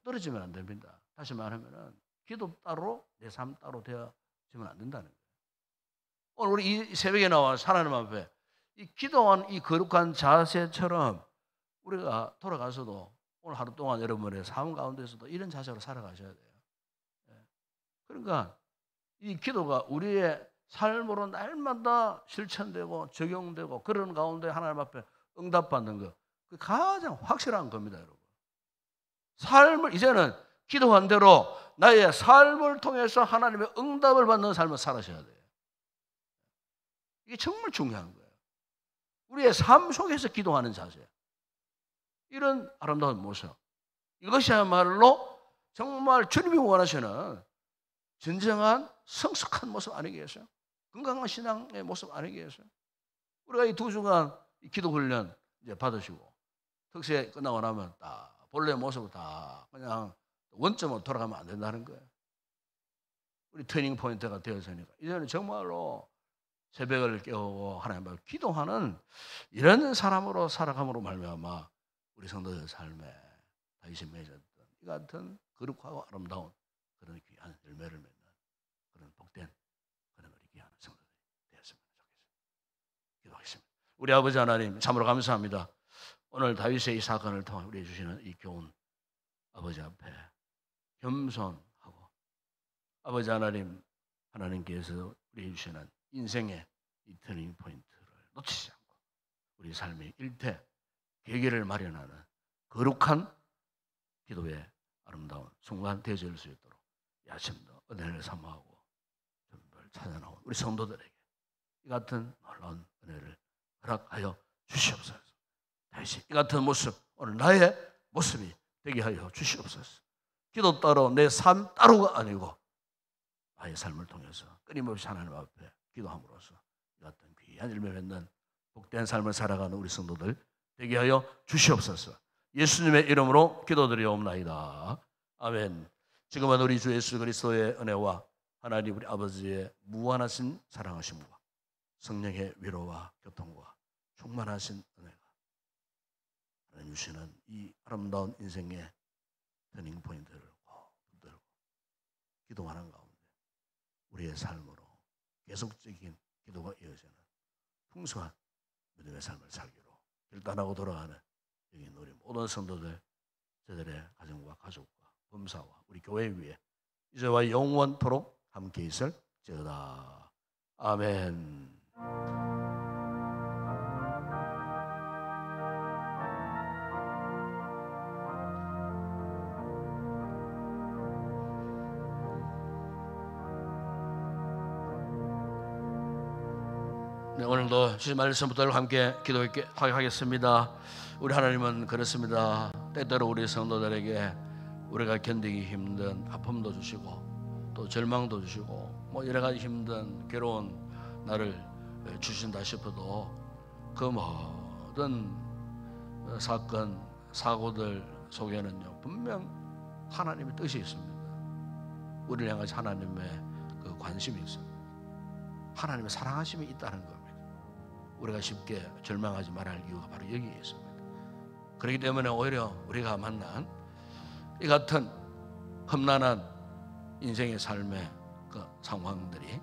떨어지면 안 됩니다. 다시 말하면 기도 따로 내 삶 따로 되어지면 안 된다는 거예요. 오늘 우리 이 새벽에 나와 하나님 앞에 이 기도한 이 거룩한 자세처럼 우리가 돌아가서도 오늘 하루 동안 여러분의 삶 가운데서도 이런 자세로 살아가셔야 돼요. 그러니까 이 기도가 우리의 삶으로 날마다 실천되고 적용되고 그런 가운데 하나님 앞에 응답받는 것, 그 가장 확실한 겁니다, 여러분. 삶을 이제는 기도한 대로 나의 삶을 통해서 하나님의 응답을 받는 삶을 살아셔야 돼요. 이게 정말 중요한 거예요. 우리의 삶 속에서 기도하는 자세, 이런 아름다운 모습, 이것이야말로 정말 주님이 원하시는 진정한 성숙한 모습 아니겠어요? 건강한 신앙의 모습 아니겠어요? 우리가 이 두 주간 기도 훈련 이제 받으시고 특세 끝나고 나면 딱 본래 모습을 다 그냥 원점으로 돌아가면 안 된다는 거예요. 우리 터닝 포인트가 되어서니까 이제는 정말로 새벽을 깨우고 하나님 앞에 기도하는 이런 사람으로 살아감으로 말미암아 우리 성도들 삶에 다윗이 맺었던 이 같은 거룩하고 아름다운 그런 귀한 열매를 맺는 그런 복된 그런 우리 귀한 성도들이 되었으면 좋겠습니다. 기도하겠습니다. 우리 아버지 하나님 참으로 감사합니다. 오늘 다윗의 이 사건을 통해 우리에게 주시는 이 교훈, 아버지 앞에 겸손하고 아버지 하나님, 하나님께서 우리에게 주시는 인생의 이 터닝 포인트를 놓치지 않고 우리 삶의 일태 계기를 마련하는 거룩한 기도의 아름다운 순간 되어질 수 있도록 이 아침도 은혜를 사모하고 주님을 찾아나온 우리 성도들에게 이 같은 놀라운 은혜를 허락하여 주시옵소서. 다시 이 같은 모습, 오늘 나의 모습이 되게 하여 주시옵소서. 기도 따로 내 삶 따로가 아니고 나의 삶을 통해서 끊임없이 하나님 앞에 기도함으로써 이 같은 귀한 열매 맺는 복된 삶을 살아가는 우리 성도들 되게 하여 주시옵소서. 예수님의 이름으로 기도드리옵나이다. 아멘. 지금은 우리 주 예수 그리스도의 은혜와 하나님 우리 아버지의 무한하신 사랑하심과 성령의 위로와 교통과 충만하신 은혜가 하나님 주시는 이 아름다운 인생의 터닝 포인트를 붙들고 기도하는 가운데 우리의 삶으로 계속적인 기도가 이어지는 풍성한 믿음의 삶을 살기로 결단하고 돌아가는 여기 우리 모든 성도들, 저들의 가정과 가족과 범사와 우리 교회 위에 이제와 영원토록 함께 있을지어다. 아멘. 네, 오늘도 주신 말씀부터 함께 기도하겠습니다. 우리 하나님은 그렇습니다. 때때로 우리 성도들에게 우리가 견디기 힘든 아픔도 주시고 또 절망도 주시고 뭐 여러 가지 힘든 괴로운 날을 주신다 싶어도 그 모든 사건 사고들 속에는요 분명 하나님의 뜻이 있습니다. 우리를 향한 하나님의 그 관심이 있습니다. 하나님의 사랑하심이 있다는 겁니다. 우리가 쉽게 절망하지 말아야 할 이유가 바로 여기에 있습니다. 그렇기 때문에 오히려 우리가 만난 이 같은 험난한 인생의 삶의 그 상황들이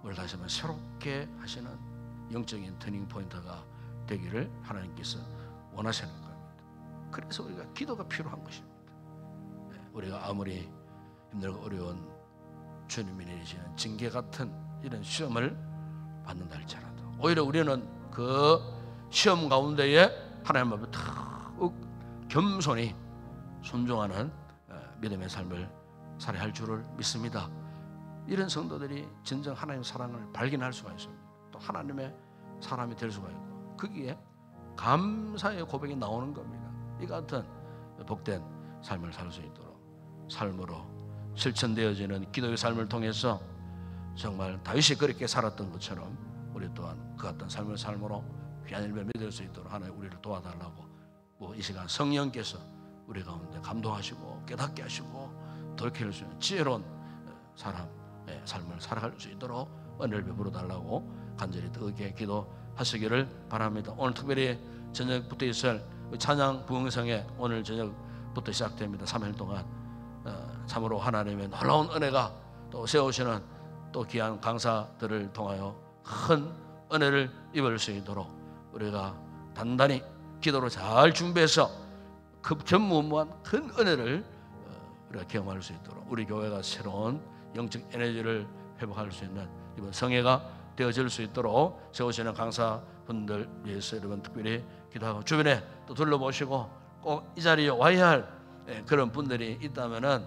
우리를 다시 한번 새롭게 하시는 영적인 터닝 포인트가 되기를 하나님께서 원하시는 겁니다. 그래서 우리가 기도가 필요한 것입니다. 우리가 아무리 힘들고 어려운 주님이 내리시는 징계 같은 이런 시험을 받는다 할지라도 오히려 우리는 그 시험 가운데에 하나님 앞에 더욱 겸손히 순종하는 믿음의 삶을 살아야 할 줄을 믿습니다. 이런 성도들이 진정 하나님의 사랑을 발견할 수가 있습니다. 또 하나님의 사람이 될 수가 있고, 거기에 감사의 고백이 나오는 겁니다. 이 같은 복된 삶을 살 수 있도록 삶으로 실천되어지는 기도의 삶을 통해서 정말 다윗이 그렇게 살았던 것처럼 우리 또한 그 같은 삶을 삶으로 귀한 일을 믿을 수 있도록 하나님 우리를 도와달라고, 이 시간 성령께서 우리 가운데 감동하시고 깨닫게 하시고 돌이킬 수 있는 지혜로운 사람의 삶을 살아갈 수 있도록 은혜를 베풀어 달라고 간절히 뜨겁게 기도하시기를 바랍니다. 오늘 특별히 저녁부터 있을 찬양 부흥성에 오늘 저녁부터 시작됩니다. 3일 동안 참으로 하나님의 놀라운 은혜가 또 세우시는 또 귀한 강사들을 통하여 큰 은혜를 입을 수 있도록 우리가 단단히 기도로 잘 준비해서 급전무후무한 큰 은혜를 우리가 경험할 수 있도록 우리 교회가 새로운 영적 에너지를 회복할 수 있는 이번 성회가 되어질 수 있도록 세우시는 강사분들 위해서 여러분 특별히 기도하고, 주변에 또 둘러보시고 꼭 이 자리에 와야 할 그런 분들이 있다면은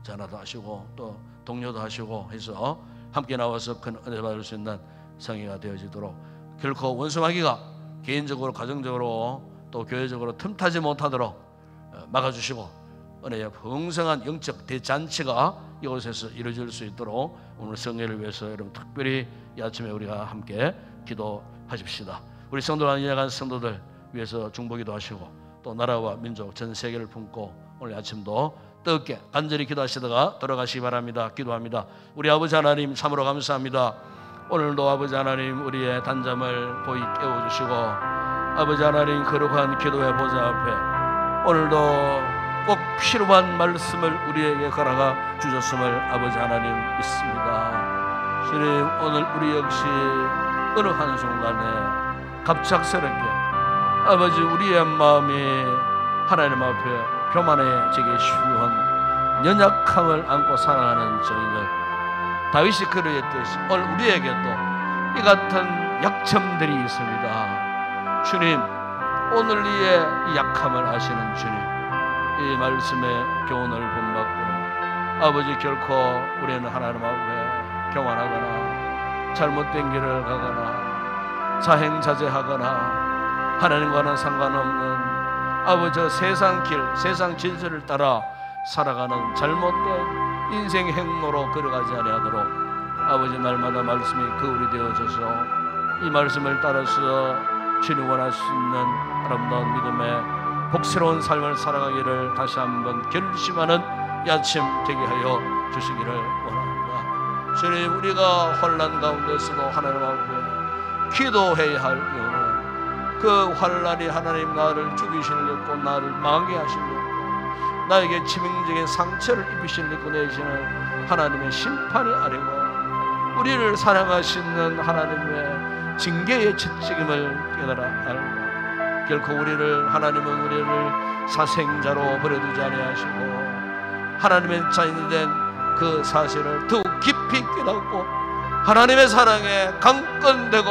전화도 하시고 또 동료도 하시고 해서 함께 나와서 큰 은혜 받을 수 있는 성회가 되어지도록 결코 원수마귀가 개인적으로 가정적으로 또 교회적으로 틈타지 못하도록 막아주시고 은혜의 풍성한 영적 대잔치가 이곳에서 이루어질 수 있도록 오늘 성회를 위해서 여러분 특별히 이 아침에 우리가 함께 기도하십시다. 우리 성도와 인약한 성도들 위해서 중보기도 하시고 또 나라와 민족 전 세계를 품고 오늘 아침도 뜨겁게 간절히 기도하시다가 돌아가시기 바랍니다. 기도합니다. 우리 아버지 하나님 참으로 감사합니다. 오늘도 아버지 하나님 우리의 단잠을 고이 깨워주시고 아버지 하나님 거룩한 기도의 보좌 앞에 오늘도 꼭 필요한 말씀을 우리에게 걸어가 주셨음을 아버지 하나님 믿습니다. 주님 오늘 우리 역시 어느 한순간에 갑작스럽게 아버지 우리의 마음이 하나님 앞에 교만해지기 쉬운 연약함을 안고 살아가는 저희들, 다윗이 그러했듯이 오늘 우리에게도 이 같은 약점들이 있습니다. 주님 오늘 이의 약함을 아시는 주님, 이 말씀의 교훈을 본받고 아버지 결코 우리는 하나님 앞에 교만하거나 잘못된 길을 가거나 자행자제하거나 하나님과는 상관없는 아버지 세상 길, 세상 질서를 따라 살아가는 잘못된 인생 행로로 걸어가지 아니하도록 아버지 날마다 말씀이 거울이 되어져서 이 말씀을 따라서 주님 원하시는 아름다운 믿음의 복스러운 삶을 살아가기를 다시 한번 결심하는 이 아침 되게 하여 주시기를 원합니다. 주님 우리가 혼란 가운데서도 하나님 앞에 기도해야 할 이유는 그 환란이 하나님 나를 죽이시려고 나를 망하게 하시려고 나에게 치명적인 상처를 입히시려고 내시는 하나님의 심판이 아니고 우리를 사랑하시는 하나님의 징계의 책임을 깨달아 알고 결코 하나님은 우리를 사생자로 버려두지 아니하시고 하나님의 자인이 된 그 사실을 더욱 깊이 깨닫고 하나님의 사랑에 강건되고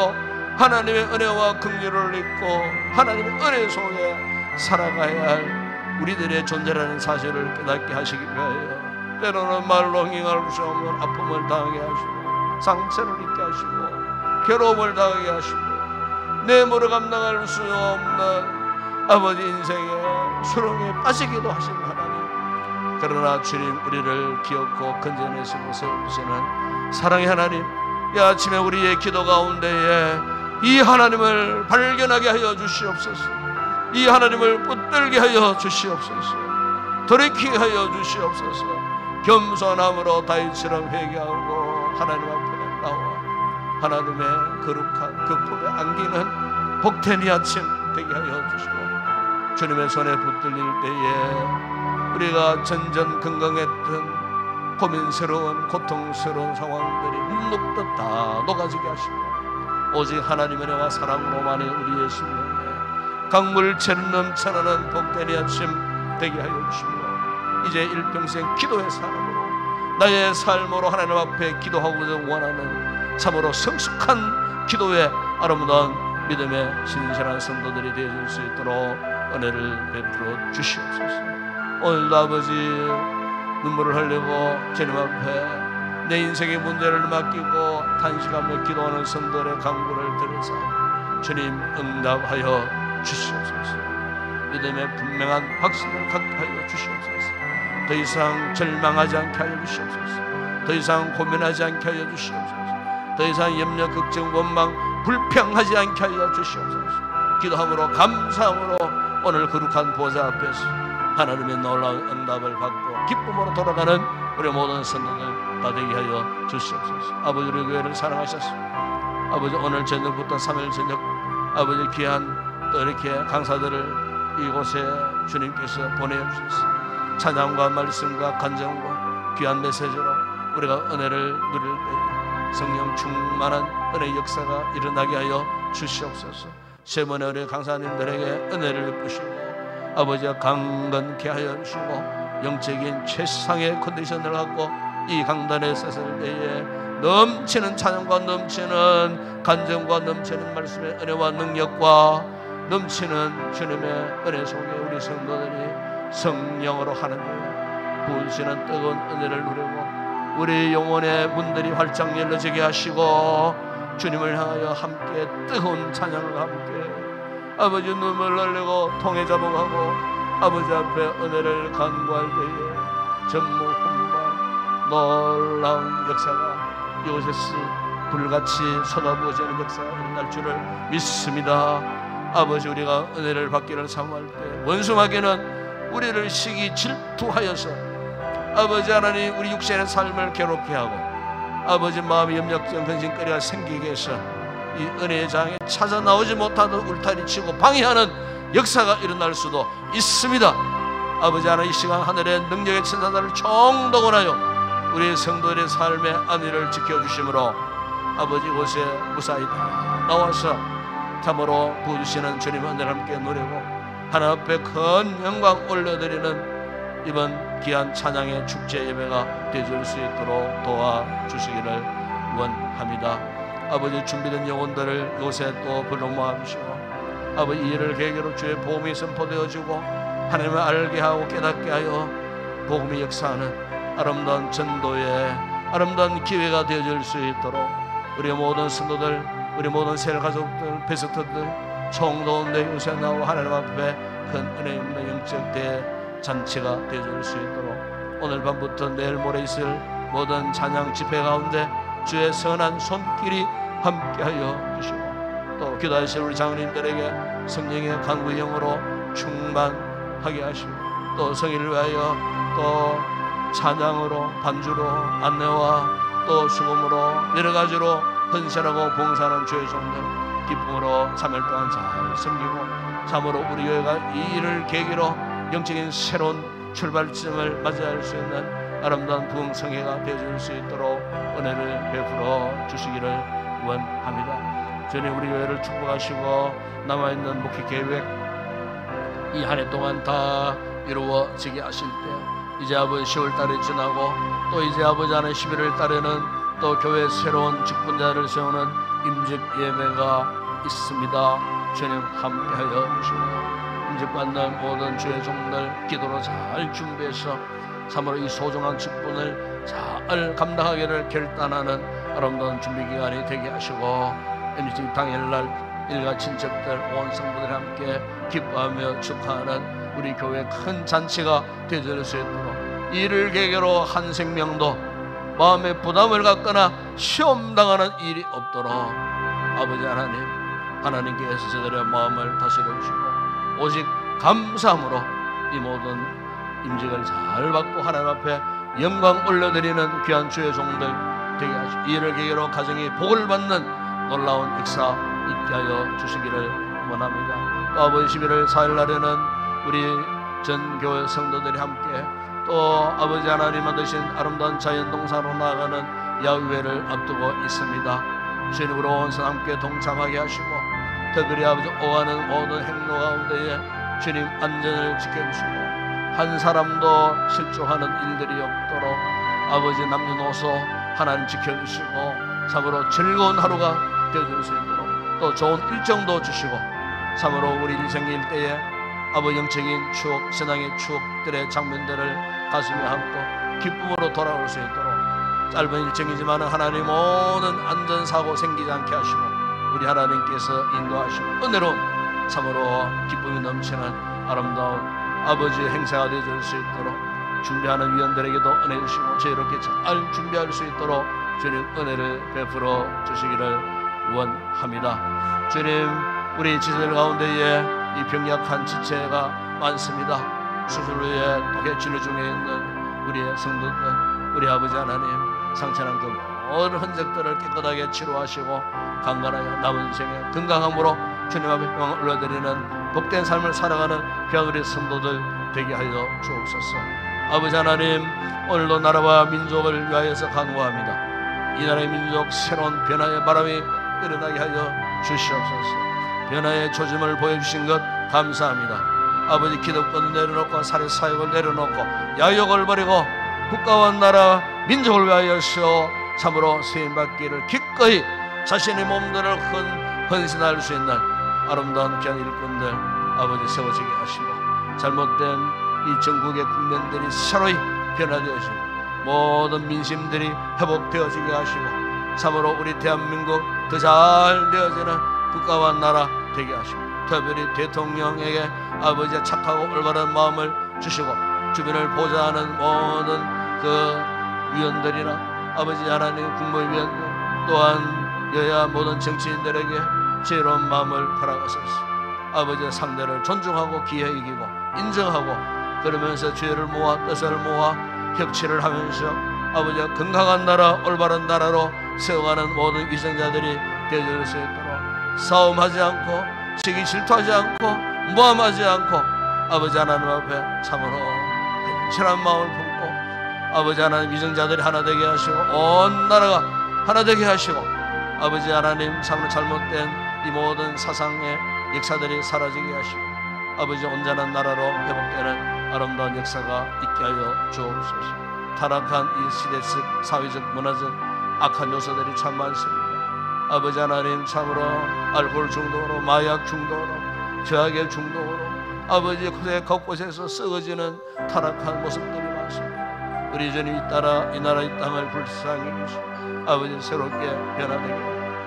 하나님의 은혜와 긍휼을 잊고 하나님의 은혜 속에 살아가야 할 우리들의 존재라는 사실을 깨닫게 하시기 위하여 때로는 말로 행할 수 없는 아픔을 당하게 하시고 상처를 입게 하시고 괴로움을 당하게 하시고 내 모를 감당할 수 없는 아버지 인생의 수렁에 빠지기도 하시는 하나님, 그러나 주님 우리를 기억고 건져내시고 세우시는 사랑의 하나님, 이 아침에 우리의 기도 가운데에 이 하나님을 발견하게 하여 주시옵소서. 이 하나님을 붙들게 하여 주시옵소서. 돌이키게 하여 주시옵소서. 겸손함으로 다윗처럼 회개하고 하나님 앞에 나와 하나님의 거룩한 그 품에 안기는 복된 이 아침 되게 하여 주시고 주님의 손에 붙들릴 때에 우리가 전전긍긍했던 고민스러운 고통스러운 상황들이 눈 녹듯 다 녹아지게 하시고 오직 하나님의 은혜와 사랑으로만이 우리의 심령에 강물처럼 넘쳐나는 복된 이 아침 되게 하여 주시고 이제 일평생 기도의 사람으로 나의 삶으로 하나님 앞에 기도하고자 원하는 참으로 성숙한 기도의 아름다운 믿음의 신실한 성도들이 되어줄 수 있도록 은혜를 베풀어 주시옵소서. 오늘도 아버지 눈물을 흘리고 주님 앞에 내 인생의 문제를 맡기고 탄식하며 기도하는 성도들의 간구를 들으사 주님 응답하여 주시옵소서. 믿음의 분명한 확신을 갖게 하여 주시옵소서. 더 이상 절망하지 않게 하여 주시옵소서. 더 이상 고민하지 않게 하여 주시옵소서. 더 이상 염려, 걱정, 원망, 불평하지 않게 하여 주시옵소서. 기도함으로 감사함으로 오늘 거룩한 보좌 앞에서 하나님의 놀라운 응답을 받고 기쁨으로 돌아가는 우리 모든 성도들 다 되게 하여 주시옵소서. 아버지 우리 교회를 사랑하셨습니다. 아버지 오늘 저녁부터 3일 저녁 아버지 귀한 또 이렇게 강사들을 이곳에 주님께서 보내주셨습니다. 찬양과 말씀과 간증과 귀한 메시지로 우리가 은혜를 누릴 때 성령 충만한 은혜의 역사가 일어나게 하여 주시옵소서. 세 번의 우리 강사님들에게 은혜를 베푸시고 아버지가 강건케 하여 주시고 영적인 최상의 컨디션을 갖고 이 강단에 섰을 때에 넘치는 찬양과 넘치는 간증과 넘치는 말씀의 은혜와 능력과 넘치는 주님의 은혜 속에 우리 성도들이 성령으로 하나님의 부으시는 뜨거운 은혜를 누리고 우리 영혼의 문들이 활짝 열려지게 하시고 주님을 향하여 함께 뜨거운 찬양을 함께 아버지 눈물 흘리고 통해 잡아가고 아버지 앞에 은혜를 간구할 때에 전무후무한 놀라운 역사가 이곳에서 불같이 쏟아부어지는 역사가 일어날 줄을 믿습니다. 아버지 우리가 은혜를 받기를 사모할 때 원수마귀는 우리를 시기 질투하여서 아버지 하나님 우리 육신의 삶을 괴롭게 하고 아버지 마음의 염려증 근심거리가 생기게 해서 이 은혜의 장에 찾아 나오지 못하도록 울타리치고 방해하는 역사가 일어날 수도 있습니다. 아버지 하나님 이 시간 하늘의 능력의 천사들을 총동원하여 우리 성도들의 삶의 안위를 지켜주심으로 아버지 곳에 무사히 다 나와서 참으로 부어주시는 주님 은혜를 함께 누리고 하나님 앞에 큰 영광 올려드리는 이번 귀한 찬양의 축제 예배가 되어줄 수 있도록 도와주시기를 원합니다. 아버지 준비된 영혼들을 이곳에 또 불러 모아주시고 아버지 이 일을 계기로 주의 복음이 선포되어지고 하나님을 알게 하고 깨닫게 하여 복음이 역사하는 아름다운 전도의 아름다운 기회가 되어질 수 있도록 우리 모든 성도들 우리 모든 셀 가족들 베스트들 총동원되어 이곳에 나와 하나님 앞에 큰 은혜 있는 영적 대잔치가 되어질 수 있도록 오늘 밤부터 내일 모레 있을 모든 찬양 집회 가운데 주의 선한 손길이 함께하여 주시고 또 기도하실 우리 장로님들에게 성령의 간구의 영으로 충만하게 하시고 또 성의를 위하여 또 찬양으로 반주로 안내와 또 수금으로 여러 가지로 헌신하고 봉사하는 주의 종들 기쁨으로 3일 동안 잘 섬기고 참으로 우리 교회가 이 일을 계기로 영적인 새로운 출발점을 맞이할 수 있는 아름다운 부흥성회가 되어줄 수 있도록 은혜를 베풀어 주시기를 원합니다. 주님 우리 교회를 축복하시고 남아있는 목회 계획 이 한 해 동안 다 이루어지게 하실 때 이제 아버지 10월달이 지나고 또 이제 아버지 하나님 11월 달에는 또 교회 새로운 직분자를 세우는 임직 예배가 있습니다. 주님 함께하여 주시고 임직받는 모든 주의 종들 기도로 잘 준비해서 참으로 이 소중한 직분을 잘 감당하기를 결단하는 아름다운 준비기간이 되게 하시고 임직 당일날 일가 친척들 온 성도들이 함께 기뻐하며 축하하는 우리 교회 큰 잔치가 되어질 수 있도록 이를 계기로 한 생명도 마음의 부담을 갖거나 시험당하는 일이 없도록 아버지 하나님께서 저들의 마음을 다스려 주시고 오직 감사함으로 이 모든 임직을 잘 받고 하나님 앞에 영광 올려드리는 귀한 주의 종들 되게 하시고 이를 계기로 가정이 복을 받는 놀라운 역사 있게 하여 주시기를 원합니다. 또 아버지 11월 4일 날에는 우리 전 교회 성도들이 함께 또 아버지 하나님 만드신 아름다운 자연동산으로 나아가는 야유회를 앞두고 있습니다. 주님으로 온선 함께 동참하게 하시고 특별히 아버지 오가는 모든 행로 가운데에 주님 안전을 지켜주시고 한 사람도 실종하는 일들이 없도록 아버지 남녀노소 하나님 지켜주시고 참으로 즐거운 하루가 되어줄 수 있도록 또 좋은 일정도 주시고 참으로 우리 인생 일대에 아버지 영적인 추억, 신앙의 추억들의 장면들을 가슴에 안고 기쁨으로 돌아올 수 있도록 짧은 일정이지만 하나님 모든 안전사고 생기지 않게 하시고 우리 하나님께서 인도하시고 은혜로운 참으로 기쁨이 넘치는 아름다운 아버지의 행사가 되어줄 수 있도록 준비하는 위원들에게도 은혜 주시고 지혜롭게 잘 준비할 수 있도록 주님 은혜를 베풀어 주시기를 원합니다. 주님, 우리 지체들 가운데에 이 병약한 지체가 많습니다. 수술 후에 또 치료 중에 있는 우리의 성도들, 우리 아버지 하나님 상처난 그 모든 흔적들을 깨끗하게 치료하시고 강건하여 남은 생에 건강함으로 주님 앞에 영광을 올려드리는 복된 삶을 살아가는 귀한 우리 성도들 되게 하여 주옵소서. 아버지 하나님, 오늘도 나라와 민족을 위하여서 간구합니다. 이 나라의 민족 새로운 변화의 바람이 일어나게 하여 주시옵소서. 변화의 조짐을 보여주신 것 감사합니다. 아버지, 기득권을 내려놓고 사회 사역을 내려놓고 야욕을 버리고 국가와 나라 민족을 위하여서 참으로 쓰임받기를 기꺼이 자신의 몸들을 헌신할 수 있는 아름다운 귀한 일꾼들 아버지 세워지게 하시고 잘못된 이 전국의 국민들이 새로이 변화되어지고 모든 민심들이 회복되어지게 하시고 참으로 우리 대한민국 더 잘 되어지는 국가와 나라 되게 하시고 특별히 대통령에게 아버지의 착하고 올바른 마음을 주시고 주변을 보좌하는 모든 그 위원들이나 아버지 하나님 국무위원들 또한 여야 모든 정치인들에게 지혜로운 마음을 허락하소서. 아버지의 상대를 존중하고 기회 이기고 인정하고 그러면서 죄를 모아 뜻을 모아 협치를 하면서 아버지의 건강한 나라 올바른 나라로 세워가는 모든 위생자들이 되어줄 수 있도록 싸움하지 않고 시기 질투하지 않고 모함하지 않고 아버지 하나님 앞에 참으로 근실한 마음을 품고 아버지 하나님 위생자들이 하나 되게 하시고 온 나라가 하나 되게 하시고 아버지 하나님 참으로 잘못된 이 모든 사상의 역사들이 사라지게 하시고 아버지 온전한 나라로 회복되는 아름다운 역사가 있게 하여 주옵소서. 타락한 이 시대적 사회적 문화적 악한 요소들이 참 많습니다. 아버지 하나님 참으로 알코올 중독으로 마약 중독으로 죄악의 중독으로 아버지 곳곳에서 썩어지는 타락한 모습들이 많습니다. 우리 주님 따라 이 나라 이 땅을 불쌍히 여기시고 아버지 새롭게 변화되게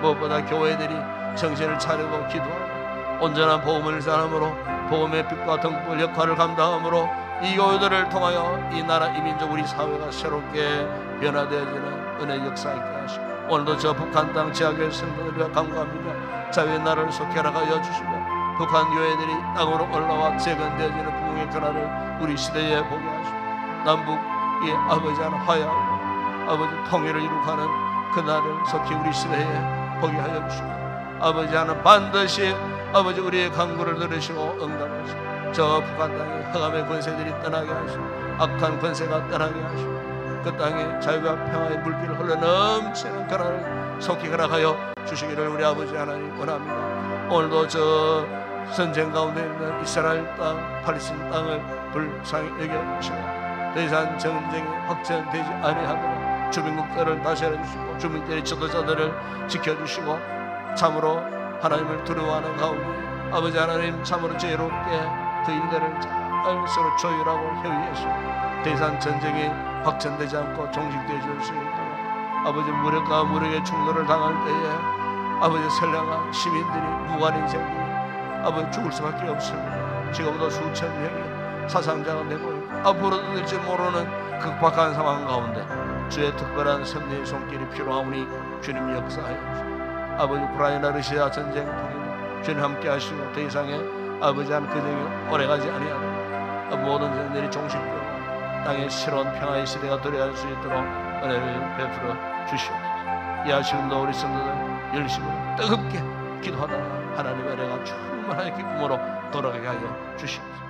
무엇보다 교회들이 정신을 차리고 기도하고 온전한 복음을 전함으로 복음의 빛과 등불 역할을 감당함으로 이 교회들을 통하여 이 나라 이 민족 우리 사회가 새롭게 변화되어지는 은혜 역사 있게 하시고 오늘도 저 북한 땅 지하교회 성도들을 위해 간구합니다. 자유의 나라를 속해라 하여 주시고 북한 교회들이 땅으로 올라와 재건되어지는 부흥의 그날을 우리 시대에 보게 하시고 남북이 아버지 하나 화해하고 아버지 통일을 이룩하는 그날을 속히 우리 시대에 보게 하여 주시고 아버지 하나 반드시 아버지 우리의 간구를 들으시고 응답하시고 저 북한 땅에 흑암의 권세들이 떠나게 하시고 악한 권세가 떠나게 하시고 그 땅에 자유와 평화의 물길을 흘러 넘치는 그날을 속히 허락하여 주시기를 우리 아버지 하나님 원합니다. 오늘도 저 전쟁 가운데 있는 이스라엘 땅 팔레스타인 땅을 불쌍히 여겨주시고 더 이상 전쟁이 확전되지 아니하도록 주민국들을 다스려 주시고 주민들의 지도자들을 지켜주시고 참으로 하나님을 두려워하는 가운데 아버지 하나님 참으로 지혜롭게 그 일들을 잘 서로 조율하고 협의해서 더 이상 전쟁이 확전되지 않고 종식되어 줄 수 있도록 아버지 무력과 무력의 충돌을 당할 때에 아버지 선량한 시민들이 무관 인생들이 아버지 죽을 수밖에 없습니다. 지금도 수천 명의 사상자가 되고 있고 앞으로도 될지 모르는 극박한 상황 가운데 주의 특별한 섭리의 손길이 필요하오니 주님 역사하여 주시고 아버지 우크라이나 러시아 전쟁 통해 주님 함께 하시고 더 이상의 아버지 한 그정이 오래가지 아니하도록 모든 전쟁들이 종식되고 땅에 새로운 평화의 시대가 도래할 수 있도록 은혜를 베풀어 주시옵소서. 이 아침도 우리 성도들 열심히 뜨겁게 기도하다가 하나님의 은혜가 충만하게 기쁨으로 돌아가게 하여 주시옵소서.